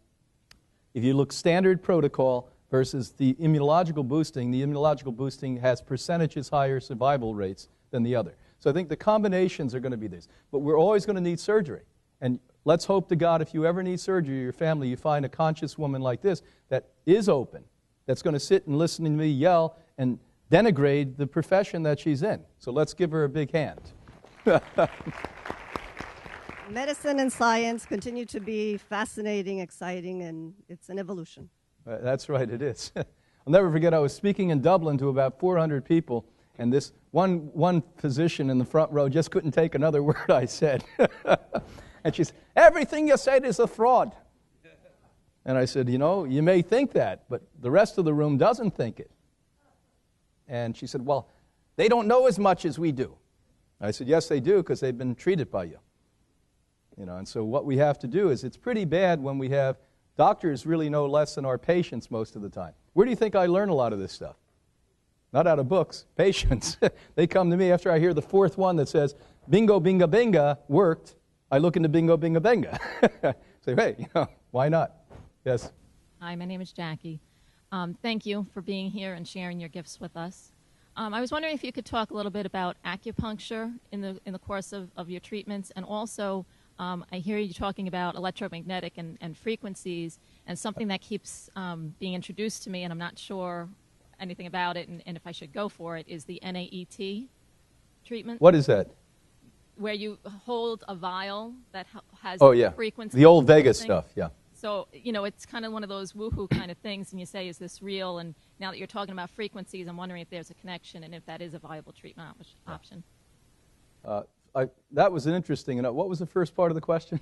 if you look standard protocol versus the immunological boosting has percentages higher survival rates than the other. So I think the combinations are going to be this. But we're always going to need surgery. And let's hope to God if you ever need surgery or your family, you find a conscious woman like this that is open, that's going to sit and listen to me yell and denigrate the profession that she's in. So let's give her a big hand. Medicine and science continue to be fascinating, exciting, and it's an evolution. That's right, it is. I'll never forget, I was speaking in Dublin to about 400 people, and this one physician in the front row just couldn't take another word I said. And she said, everything you said is a fraud. And I said, you know, you may think that, but the rest of the room doesn't think it. And she said, well, they don't know as much as we do. I said, yes, they do, because they've been treated by you. You know, and so what we have to do is, it's pretty bad when we have doctors really know less than our patients most of the time. Where do you think I learn a lot of this stuff? Not out of books, patients. They come to me after I hear the fourth one that says, bingo, binga, binga, worked. I look into bingo, binga, binga. Say, hey, you know, why not? Yes. Hi, my name is Jackie. Thank you for being here and sharing your gifts with us. I was wondering if you could talk a little bit about acupuncture in the course of your treatments, and also I hear you talking about electromagnetic and frequencies, and something that keeps being introduced to me, and I'm not sure anything about it, and if I should go for it, is the NAET treatment. What is that? Where you hold a vial that has Oh, frequency. yeah. The old Vegas stuff, yeah. So, you know, it's kind of one of those woohoo kind of things, and you say, is this real? And now that you're talking about frequencies, I'm wondering if there's a connection and if that is a viable treatment option. That was an interesting, what was the first part of the question?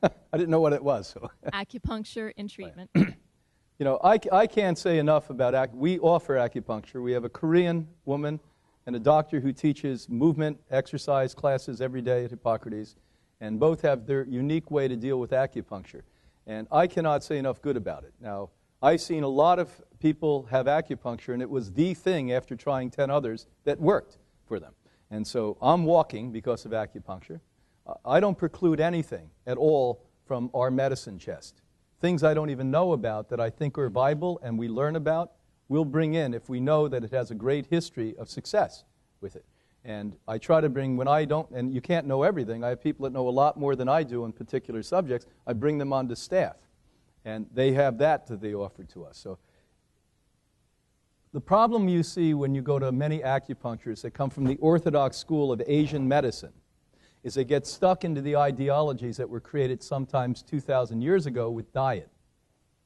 I didn't know what it was. So. Acupuncture in treatment. You know, I can't say enough about we offer acupuncture. We have a Korean woman and a doctor who teaches movement, exercise classes every day at Hippocrates, and both have their unique way to deal with acupuncture. And I cannot say enough good about it. Now, I've seen a lot of people have acupuncture, and it was the thing after trying 10 others that worked for them. And so I'm walking because of acupuncture. I don't preclude anything at all from our medicine chest. Things I don't even know about that I think are viable and we learn about, we'll bring in if we know that it has a great history of success with it. And I try to bring, when I don't, and you can't know everything, I have people that know a lot more than I do on particular subjects, I bring them onto staff. And they have that they offer to us. So the problem you see when you go to many acupuncturists that come from the orthodox school of Asian medicine is they get stuck into the ideologies that were created sometimes 2,000 years ago with diet.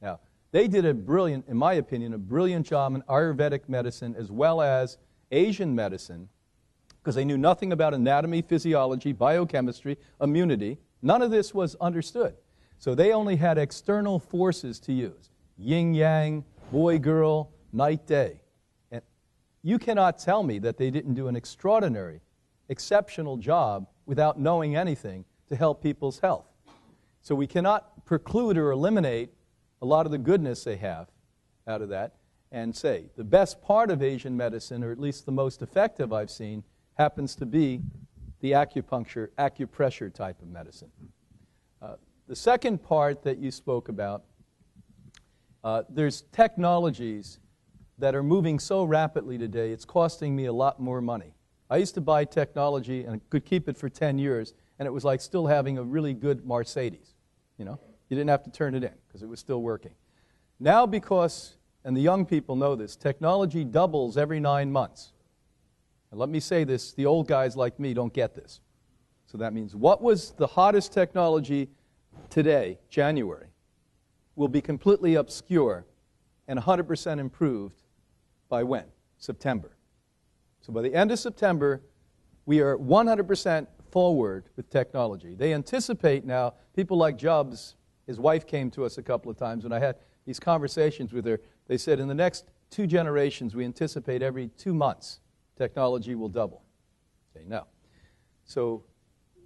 Now, they did a brilliant, in my opinion, a brilliant job in Ayurvedic medicine as well as Asian medicine, because they knew nothing about anatomy, physiology, biochemistry, immunity. None of this was understood. So they only had external forces to use. Yin-yang, boy-girl, night-day. And you cannot tell me that they didn't do an extraordinary, exceptional job without knowing anything to help people's health. So we cannot preclude or eliminate a lot of the goodness they have out of that and say the best part of Asian medicine, or at least the most effective I've seen, happens to be the acupuncture, acupressure type of medicine. The second part that you spoke about, there's technologies that are moving so rapidly today, it's costing me a lot more money. I used to buy technology and could keep it for 10 years, and it was like still having a really good Mercedes. You know, you didn't have to turn it in because it was still working. Now because, and the young people know this, technology doubles every 9 months. And let me say this, the old guys like me don't get this. So that means what was the hottest technology today, January, will be completely obscure and 100% improved by when? September. So by the end of September, we are 100% forward with technology. They anticipate now, people like Jobs, his wife came to us a couple of times, when I had these conversations with her, they said in the next 2 generations, we anticipate every 2 months, technology will double. Okay, now, so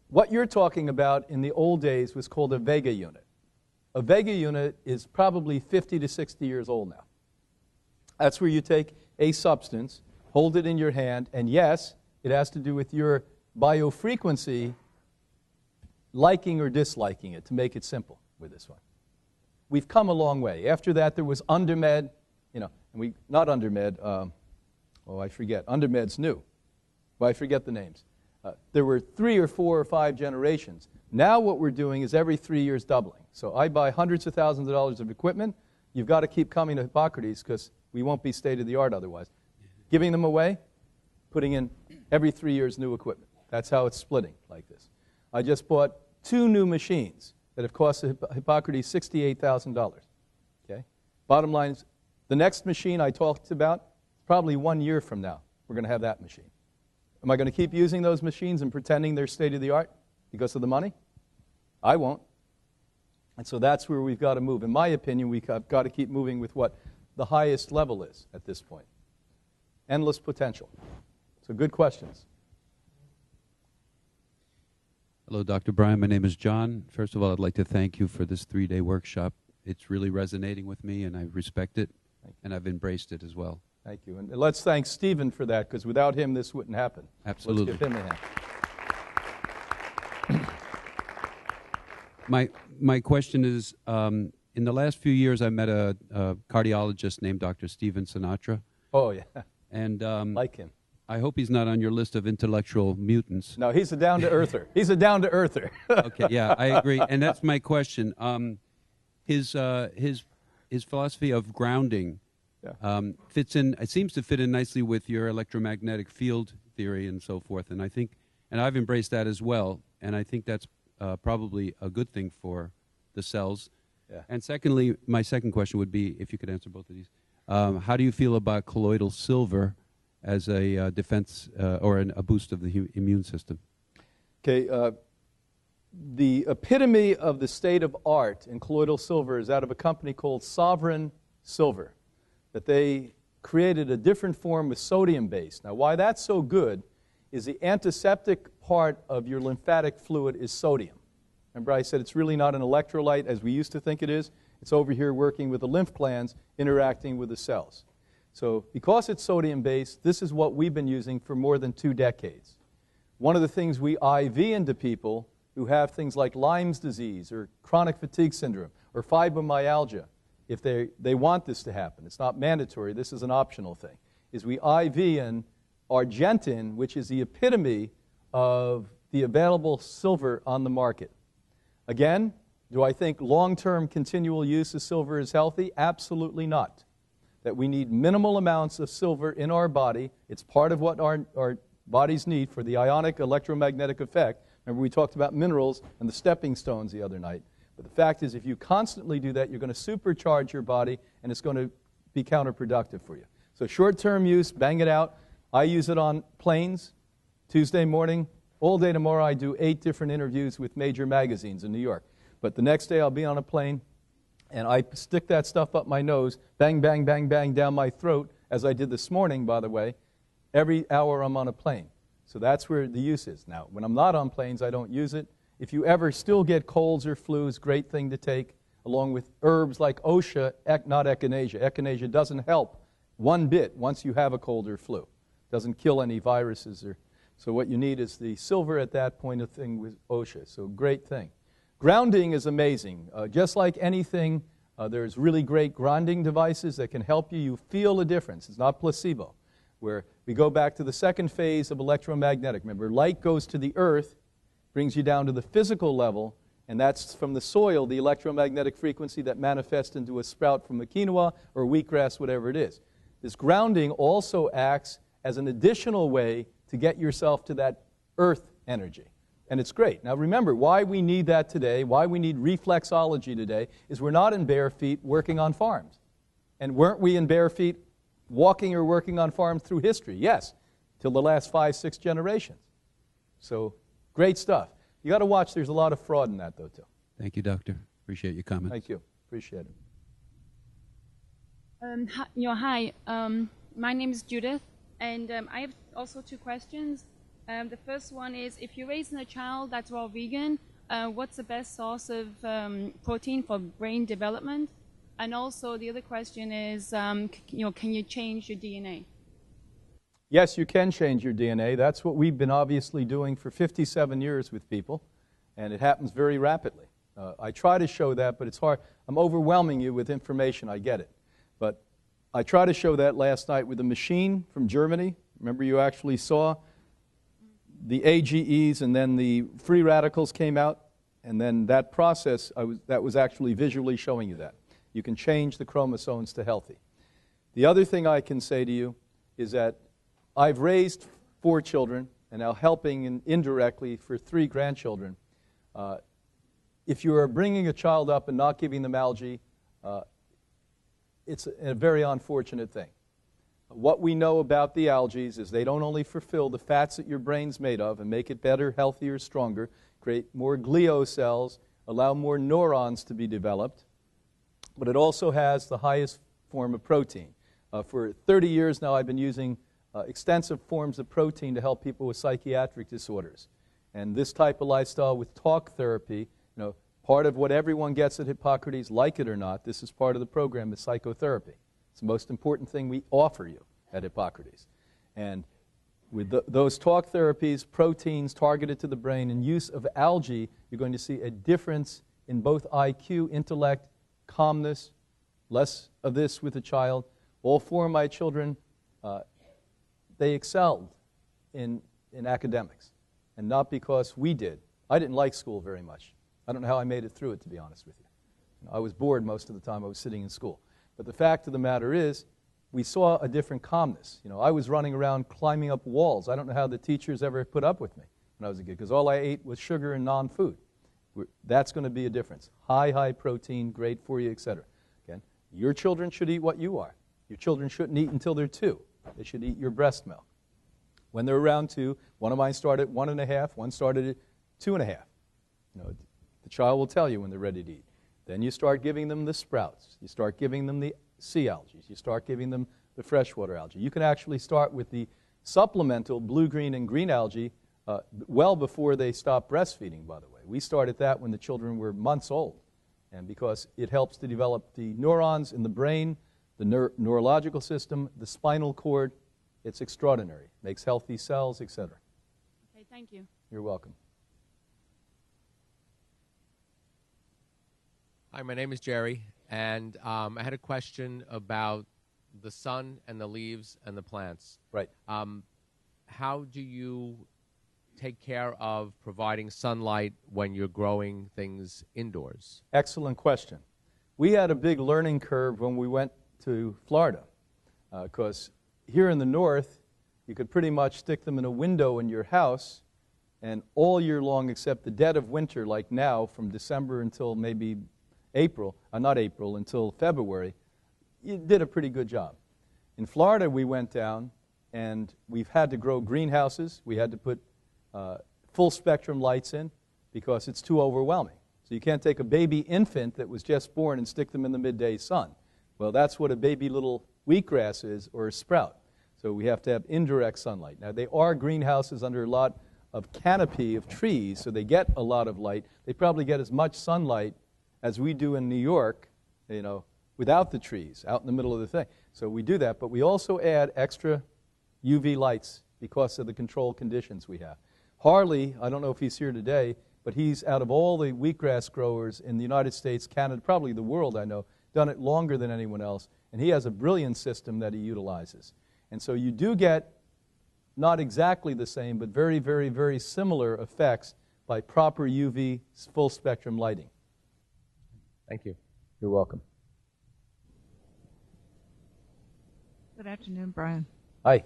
what you're talking about in the old days was called a Vega unit. A Vega unit is probably 50 to 60 years old now. That's where you take a substance, hold it in your hand, and yes, it has to do with your biofrequency, liking or disliking it, to make it simple with this one. We've come a long way. After that, there was Undermed, you know, and we, not Undermed, Undermed's new. Well, I forget the names. There were 3 or 4 or 5 generations. Now what we're doing is every 3 years doubling. So I buy hundreds of thousands of dollars of equipment. You've got to keep coming to Hippocrates because we won't be state-of-the-art otherwise. Giving them away, putting in every 3 years new equipment. That's how it's splitting like this. I just bought 2 new machines that have cost Hippocrates $68,000. Okay? Bottom line is, the next machine I talked about, probably 1 year from now, we're going to have that machine. Am I going to keep using those machines and pretending they're state-of-the-art because of the money? I won't. And so that's where we've got to move. In my opinion, we've got to keep moving with what the highest level is at this point. Endless potential. So good questions. Hello, Dr. Bryan. My name is John. First of all, I'd like to thank you for this 3-day workshop. It's really resonating with me, and I respect it, and I've embraced it as well. Thank you. And let's thank Stephen for that, because without him, this wouldn't happen. Absolutely. Let's give him a hand. My question is, in the last few years, I met a cardiologist named Dr. Stephen Sinatra. Oh, yeah. And like him. I hope he's not on your list of intellectual mutants. No, he's a down-to-earther. He's a down-to-earther. Okay, yeah, I agree. And that's my question. His philosophy of grounding fits in. It seems to fit in nicely with your electromagnetic field theory and so forth. And I think, and I've embraced that as well. And I think that's probably a good thing for the cells. Yeah. And secondly, my second question would be, if you could answer both of these, how do you feel about colloidal silver as a defense or a boost of the immune system? Okay, the epitome of the state of art in colloidal silver is out of a company called Sovereign Silver, that they created a different form with sodium-based. Now, why that's so good is the antiseptic part of your lymphatic fluid is sodium. Remember I said it's really not an electrolyte as we used to think it is. It's over here working with the lymph glands, interacting with the cells. So because it's sodium-based, this is what we've been using for more than 2 decades. One of the things we IV into people who have things like Lyme's disease or chronic fatigue syndrome or fibromyalgia, if they want this to happen, it's not mandatory, this is an optional thing, is we IV in Argentin, which is the epitome of the available silver on the market. Again, do I think long-term continual use of silver is healthy? Absolutely not. That we need minimal amounts of silver in our body. It's part of what our bodies need for the ionic electromagnetic effect. Remember, we talked about minerals and the stepping stones the other night. But the fact is, if you constantly do that, you're going to supercharge your body, and it's going to be counterproductive for you. So short-term use, bang it out. I use it on planes. Tuesday morning, all day tomorrow, I do 8 different interviews with major magazines in New York. But the next day, I'll be on a plane, and I stick that stuff up my nose, bang, bang, bang, bang, down my throat, as I did this morning, by the way, every hour I'm on a plane. So that's where the use is. Now, when I'm not on planes, I don't use it. If you ever still get colds or flus, great thing to take, along with herbs like Osha, not echinacea. Echinacea doesn't help one bit once you have a cold or flu. Doesn't kill any viruses. So what you need is the silver at that point of thing with Osha. So great thing. Grounding is amazing. Just like anything, there's really great grounding devices that can help you. You feel a difference. It's not placebo. Where we go back to the second phase of electromagnetic. Remember, light goes to the earth, brings you down to the physical level, and that's from the soil, the electromagnetic frequency that manifests into a sprout from a quinoa or wheatgrass, whatever it is. This grounding also acts as an additional way to get yourself to that earth energy. And it's great. Now remember, why we need that today, why we need reflexology today, is we're not in bare feet working on farms. And weren't we in bare feet walking or working on farms through history? Yes, till the last 5, 6 generations. So great stuff. You got to watch. There's a lot of fraud in that, though, too. Thank you, Doctor. Appreciate your comments. Thank you. Appreciate it. Hi. My name is Judith, and I have also 2 questions. The first one is, if you're raising a child that's raw vegan, what's the best source of protein for brain development? And also, the other question is, can you change your DNA? Yes, you can change your DNA. That's what we've been obviously doing for 57 years with people, and it happens very rapidly. I try to show that, but it's hard. I'm overwhelming you with information, I get it. But I tried to show that last night with a machine from Germany. Remember, you actually saw the AGEs, and then the free radicals came out, and then that process, that was actually visually showing you that. You can change the chromosomes to healthy. The other thing I can say to you is that I've raised 4 children, and now helping indirectly for 3 grandchildren. If you are bringing a child up and not giving them algae, it's a very unfortunate thing. What we know about the algae is they don't only fulfill the fats that your brain's made of and make it better, healthier, stronger, create more glial cells, allow more neurons to be developed, but it also has the highest form of protein. For 30 years now, I've been using extensive forms of protein to help people with psychiatric disorders. And this type of lifestyle with talk therapy, part of what everyone gets at Hippocrates, like it or not, this is part of the program, is psychotherapy. It's the most important thing we offer you at Hippocrates. And with those talk therapies, proteins targeted to the brain, and use of algae, you're going to see a difference in both IQ, intellect, calmness, less of this with a child. All 4 of my children, they excelled in academics, and not because we did. I didn't like school very much. I don't know how I made it through it, to be honest with you. I was bored most of the time I was sitting in school. But the fact of the matter is, we saw a different calmness. I was running around climbing up walls. I don't know how the teachers ever put up with me when I was a kid, because all I ate was sugar and non-food. That's going to be a difference. High protein, great for you, etc. Again, your children should eat what you are. Your children shouldn't eat until they're 2. They should eat your breast milk. When they're around 2, one of mine started at 1.5, one started at 2.5. The child will tell you when they're ready to eat. Then you start giving them the sprouts. You start giving them the sea algae. You start giving them the freshwater algae. You can actually start with the supplemental blue, green, and green algae well before they stop breastfeeding, by the way. We started that when the children were months old, and because it helps to develop the neurons in the brain, the neurological system, the spinal cord. It's extraordinary. Makes healthy cells, etc. Okay, thank you. You're welcome. Hi, my name is Jerry, and I had a question about the sun and the leaves and the plants. Right. how do you take care of providing sunlight when you're growing things indoors? Excellent question. We had a big learning curve when we went to Florida, because here in the north, you could pretty much stick them in a window in your house, and all year long except the dead of winter, like now, from December until maybe until February, you did a pretty good job. In Florida, we went down, and we've had to grow greenhouses. We had to put full spectrum lights in because it's too overwhelming. So you can't take a baby infant that was just born and stick them in the midday sun. Well, that's what a baby little wheatgrass is, or a sprout. So we have to have indirect sunlight. Now, they are greenhouses under a lot of canopy of trees, so they get a lot of light. They probably get as much sunlight as we do in New York, without the trees, out in the middle of the thing. So we do that, but we also add extra UV lights because of the controlled conditions we have. Harley, I don't know if he's here today, but he's, out of all the wheatgrass growers in the United States, Canada, probably the world, I know, done it longer than anyone else, and he has a brilliant system that he utilizes. And so you do get not exactly the same, but very, very, very similar effects by proper UV full spectrum lighting. Thank you. You're welcome. Good afternoon, Brian. Hi.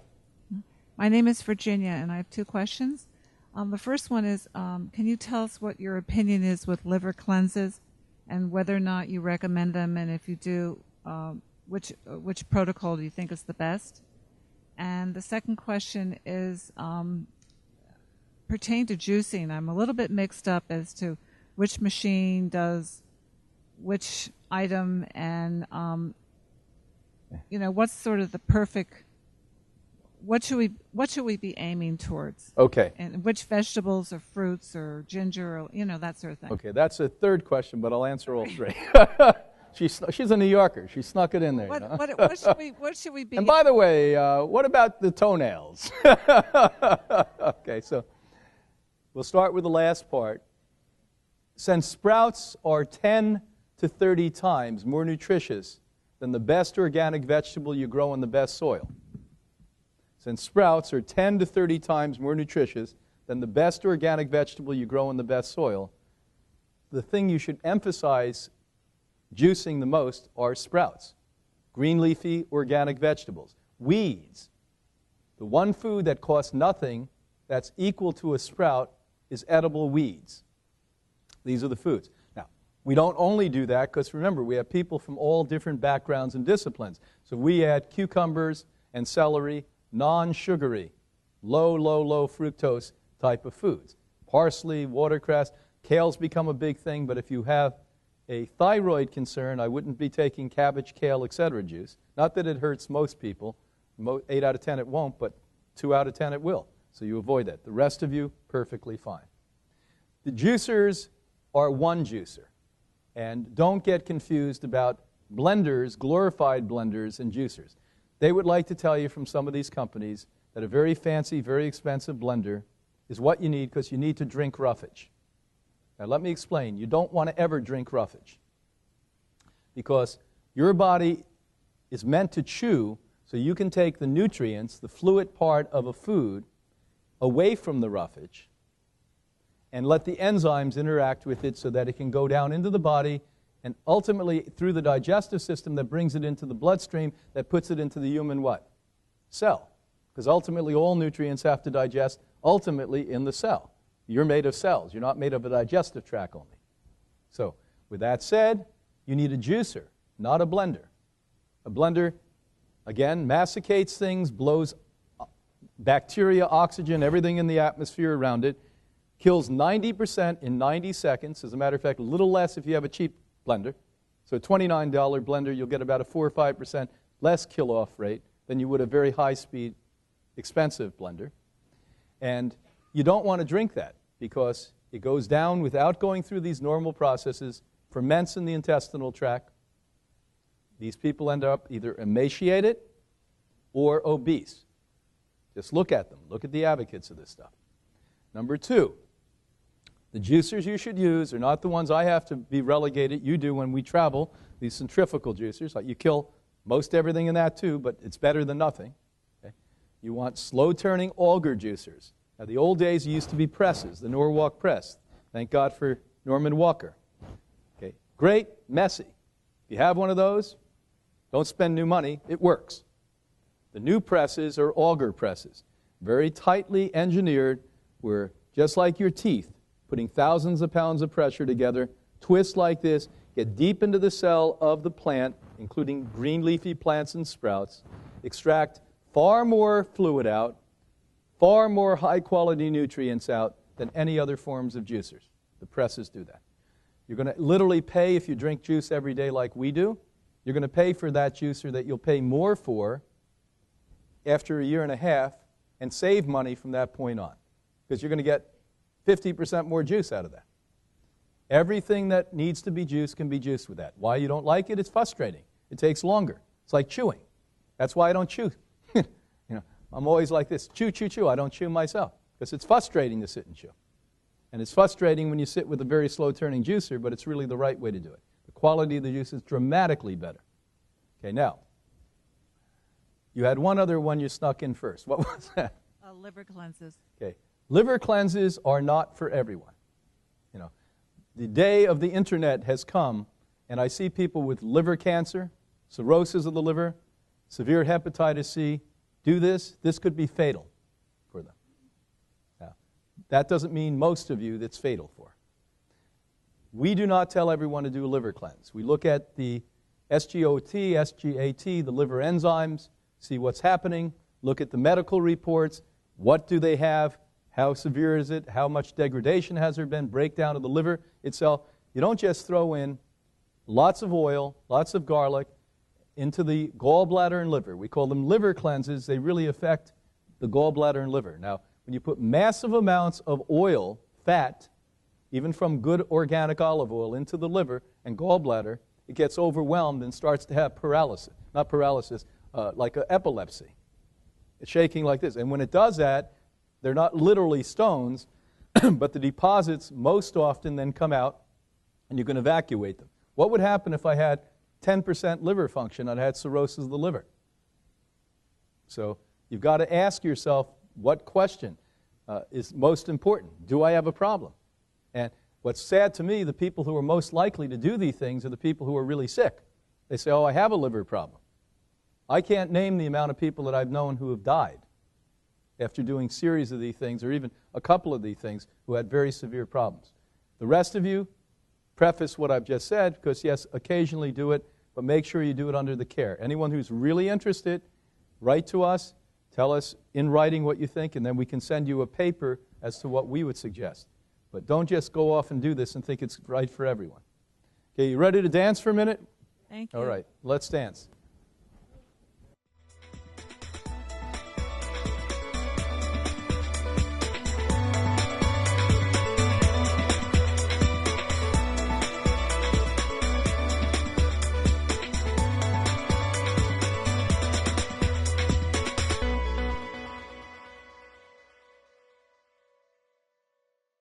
My name is Virginia, and I have two questions. The first one is, can you tell us what your opinion is with liver cleanses and whether or not you recommend them, and if you do, which protocol do you think is the best? And the second question is pertaining to juicing. I'm a little bit mixed up as to which machine does which item, and what's sort of the perfect. What should we be aiming towards? Okay. And which vegetables or fruits or ginger or that sort of thing. Okay, that's a third question, but I'll answer all three. She's a New Yorker. She snuck it in there. What should we be? And by the way, what about the toenails? Okay, so we'll start with the last part. Since sprouts are 10 to 30 times more nutritious than the best organic vegetable you grow in the best soil. Since sprouts are 10 to 30 times more nutritious than the best organic vegetable you grow in the best soil, the thing you should emphasize juicing the most are sprouts, green leafy organic vegetables, weeds. The one food that costs nothing that's equal to a sprout is edible weeds. These are the foods. Now, we don't only do that because, remember, we have people from all different backgrounds and disciplines. So we add cucumbers and celery, non-sugary, low fructose type of foods. Parsley, watercress, kale's become a big thing, but if you have a thyroid concern, I wouldn't be taking cabbage, kale, etc. juice. Not that it hurts most people. 8 out of 10 it won't, but 2 out of 10 it will. So you avoid that. The rest of you, perfectly fine. The juicers are one juicer. And don't get confused about blenders, glorified blenders, and juicers. They would like to tell you from some of these companies that a very fancy, very expensive blender is what you need because you need to drink roughage. Now let me explain. You don't want to ever drink roughage because your body is meant to chew so you can take the nutrients, the fluid part of a food, away from the roughage and let the enzymes interact with it so that it can go down into the body and ultimately through the digestive system that brings it into the bloodstream that puts it into the human what? Cell. Because ultimately all nutrients have to digest ultimately in the cell. You're made of cells. You're not made of a digestive tract only. So with that said, you need a juicer, not a blender. A blender, again, masticates things, blows bacteria, oxygen, everything in the atmosphere around it, kills 90% in 90 seconds. As a matter of fact, a little less if you have a cheap blender. So a $29 blender, you'll get about a 4 or 5% less kill-off rate than you would a very high-speed, expensive blender. And you don't want to drink that because it goes down without going through these normal processes, ferments in the intestinal tract. These people end up either emaciated or obese. Just look at them. Look at the advocates of this stuff. Number 2, the juicers you should use are not the ones I have to be relegated. You do when we travel, these centrifugal juicers. You kill most everything in that too, but it's better than nothing. Okay? You want slow-turning auger juicers. Now, the old days used to be presses, the Norwalk press. Thank God for Norman Walker. Okay, great, messy. If you have one of those, don't spend new money. It works. The new presses are auger presses, very tightly engineered, where just like your teeth, putting thousands of pounds of pressure together, twist like this, get deep into the cell of the plant, including green leafy plants and sprouts, extract far more fluid out, far more high-quality nutrients out than any other forms of juicers. The presses do that. You're going to literally pay, if you drink juice every day like we do, you're going to pay for that juicer that you'll pay more for after a year and a half and save money from that point on, because you're going to get 50% more juice out of that. Everything that needs to be juiced can be juiced with that. Why you don't like it? It's frustrating. It takes longer. It's like chewing. That's why I don't chew. I'm always like this, chew, chew, chew. I don't chew myself because it's frustrating to sit and chew. And it's frustrating when you sit with a very slow-turning juicer, but it's really the right way to do it. The quality of the juice is dramatically better. Okay, now, you had one other one you snuck in first. What was that? Liver cleanses. Okay, liver cleanses are not for everyone. The day of the internet has come, and I see people with liver cancer, cirrhosis of the liver, severe hepatitis C, do this. This could be fatal for them. Now, that doesn't mean most of you that's fatal for. We do not tell everyone to do a liver cleanse. We look at the SGOT, SGAT, the liver enzymes, see what's happening, look at the medical reports, what do they have, how severe is it, how much degradation has there been, breakdown of the liver itself. You don't just throw in lots of oil, lots of garlic, into the gallbladder and liver. We call them liver cleanses. They really affect the gallbladder and liver. Now, when you put massive amounts of oil, fat, even from good organic olive oil, into the liver and gallbladder, it gets overwhelmed and starts to have paralysis. Not paralysis, like epilepsy. It's shaking like this. And when it does that, they're not literally stones, but the deposits most often then come out, and you can evacuate them. What would happen if I had 10% liver function and I had cirrhosis of the liver? So you've got to ask yourself, what question is most important? Do I have a problem? And what's sad to me, the people who are most likely to do these things are the people who are really sick. They say, oh, I have a liver problem. I can't name the amount of people that I've known who have died after doing a series of these things, or even a couple of these things, who had very severe problems. The rest of you, preface what I've just said, because yes, occasionally do it, but make sure you do it under the care. Anyone who's really interested, write to us, tell us in writing what you think, and then we can send you a paper as to what we would suggest. But don't just go off and do this and think it's right for everyone. Okay, you ready to dance for a minute? Thank you. All right, let's dance.